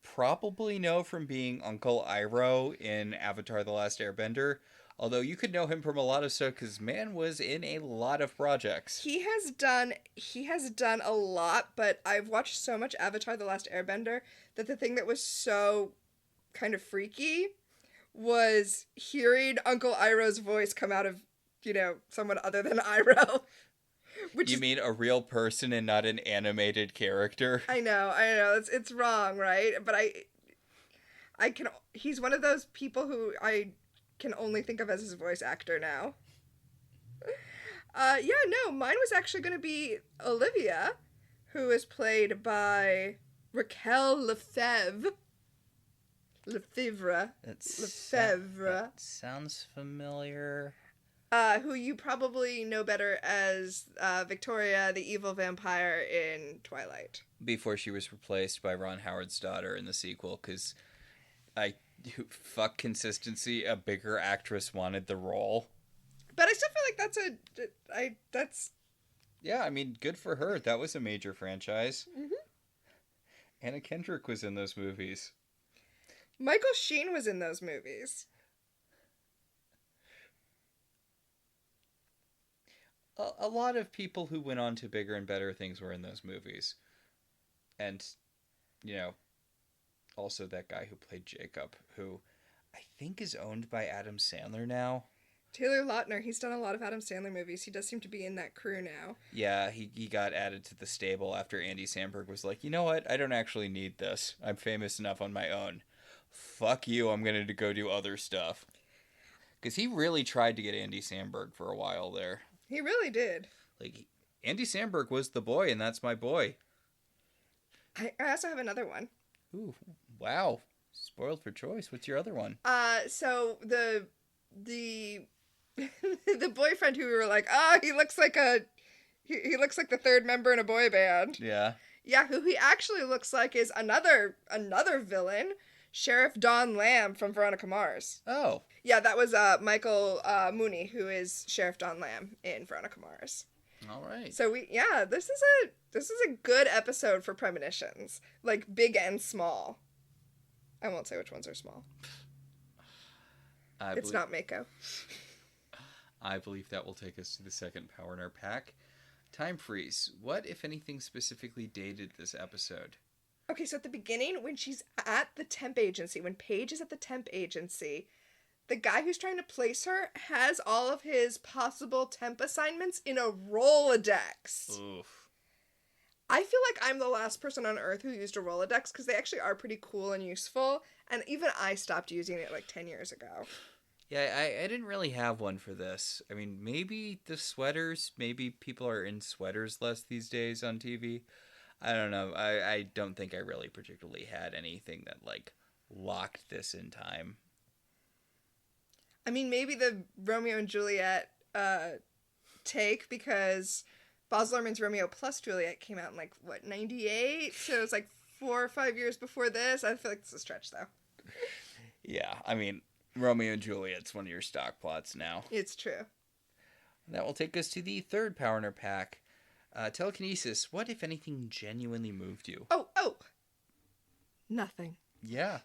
S1: probably know from being Uncle Iroh in Avatar: The Last Airbender. Although you could know him from a lot of stuff because man was in a lot of projects.
S2: He has done a lot, but I've watched so much Avatar: The Last Airbender that the thing that was so kind of freaky was hearing Uncle Iroh's voice come out of, someone other than Iroh.
S1: You mean a real person and not an animated character?
S2: I know. It's wrong, right? But he's one of those people who I can only think of as his voice actor now. Mine was actually going to be Olivia, who is played by Raquel Lefevre.
S1: That sounds familiar.
S2: Who you probably know better as Victoria, the evil vampire in Twilight.
S1: Before she was replaced by Ron Howard's daughter in the sequel, because fuck consistency, a bigger actress wanted the role.
S2: But I still feel like that's...
S1: Yeah, I mean, good for her. That was a major franchise. Mm-hmm. Anna Kendrick was in those movies.
S2: Michael Sheen was in those movies.
S1: A lot of people who went on to bigger and better things were in those movies. And, also that guy who played Jacob, who I think is owned by Adam Sandler now.
S2: Taylor Lautner, he's done a lot of Adam Sandler movies. He does seem to be in that crew now.
S1: Yeah, he got added to the stable after Andy Samberg was like, you know what, I don't actually need this. I'm famous enough on my own. Fuck you, I'm going to go do other stuff. Because he really tried to get Andy Samberg for a while there.
S2: He really did.
S1: Like, Andy Samberg was the boy, and that's my boy.
S2: I also have another one.
S1: Ooh, wow. Spoiled for choice. What's your other one?
S2: So the the boyfriend who we were like, he looks like he looks like the third member in a boy band.
S1: Yeah.
S2: Yeah, who he actually looks like is another villain, Sheriff Don Lamb from Veronica Mars.
S1: Oh.
S2: Yeah, that was Michael Mooney, who is Sheriff Don Lamb in Veronica Mars.
S1: All right.
S2: So this is a good episode for premonitions, like big and small. I won't say which ones are small. It's not Mako.
S1: I believe that will take us to the second power in our pack. Time freeze. What, if anything, specifically dated this episode?
S2: Okay, so at the beginning, when she's at the temp agency, when Paige is at the temp agency, the guy who's trying to place her has all of his possible temp assignments in a Rolodex.
S1: Oof.
S2: I feel like I'm the last person on Earth who used a Rolodex because they actually are pretty cool and useful, and even I stopped using it like 10 years ago.
S1: Yeah, I didn't really have one for this. I mean, maybe the sweaters. Maybe people are in sweaters less these days on TV. I don't know. I don't think I really particularly had anything that, like, locked this in time.
S2: I mean, maybe the Romeo and Juliet take, because Baz Luhrmann's Romeo plus Juliet came out in, like, what, 98? So it was, like, 4 or 5 years before this. I feel like it's a stretch, though.
S1: Yeah, I mean, Romeo and Juliet's one of your stock plots now.
S2: It's true.
S1: That will take us to the third Power in Our Pack. Telekinesis. What, if anything, genuinely moved you?
S2: Oh! Nothing.
S1: Yeah.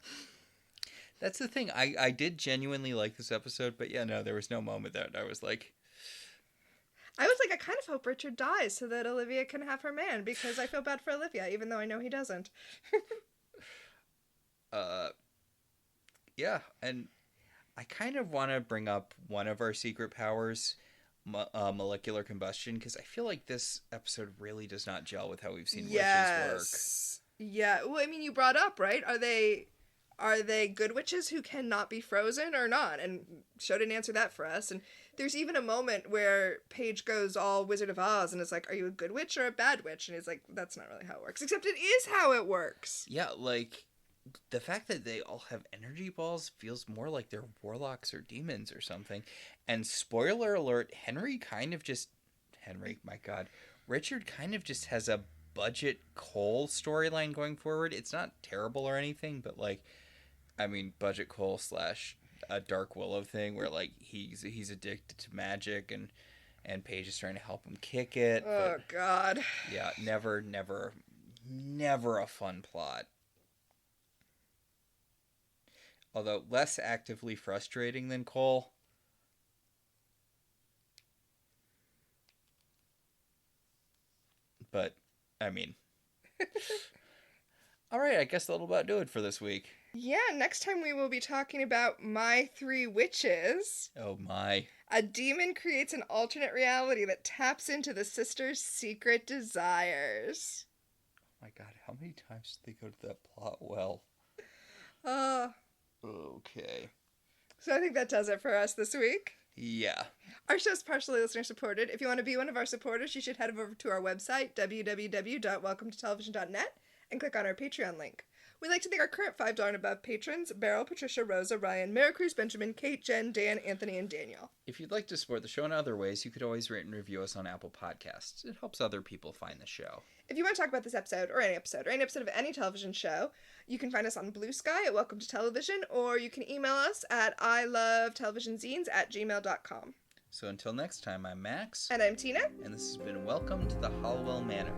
S1: That's the thing. I did genuinely like this episode, but yeah, no, there was no moment that I was like...
S2: I kind of hope Richard dies so that Olivia can have her man, because I feel bad for Olivia, even though I know he doesn't.
S1: Yeah, and I kind of want to bring up one of our secret powers, molecular combustion, because I feel like this episode really does not gel with how we've seen witches work.
S2: Yeah, well, I mean, you brought up, right? Are they good witches who cannot be frozen or not? And show didn't answer that for us. And there's even a moment where Paige goes all Wizard of Oz and is like, are you a good witch or a bad witch? And he's like, that's not really how it works. Except it is how it works.
S1: Yeah, like, the fact that they all have energy balls feels more like they're warlocks or demons or something. And spoiler alert, Richard kind of just has a budget Cole storyline going forward. It's not terrible or anything, but, like, I mean, budget Cole / a Dark Willow thing where, like, he's addicted to magic and Paige is trying to help him kick it.
S2: Oh,
S1: but,
S2: God.
S1: yeah, never a fun plot. Although less actively frustrating than Cole. But, I mean... Alright, I guess that'll about do it for this week.
S2: Yeah, next time we will be talking about My Three Witches.
S1: Oh my.
S2: A demon creates an alternate reality that taps into the sisters' secret desires.
S1: Oh my god, how many times did they go to that plot well? Okay.
S2: So I think that does it for us this week.
S1: Yeah.
S2: Our show's partially listener supported. If you want to be one of our supporters, you should head over to our website, www.welcometotelevision.net, and click on our Patreon link. We'd like to thank our current $5 and above patrons, Beryl, Patricia, Rosa, Ryan, Maricruz, Benjamin, Kate, Jen, Dan, Anthony, and Daniel.
S1: If you'd like to support the show in other ways, you could always rate and review us on Apple Podcasts. It helps other people find the show.
S2: If you want to talk about this episode, or any episode of any television show, you can find us on Blue Sky at Welcome to Television, or you can email us at ilovetelevisionzines@gmail.com.
S1: So until next time, I'm Max.
S2: And I'm Tina.
S1: And this has been Welcome to the Halliwell Manor.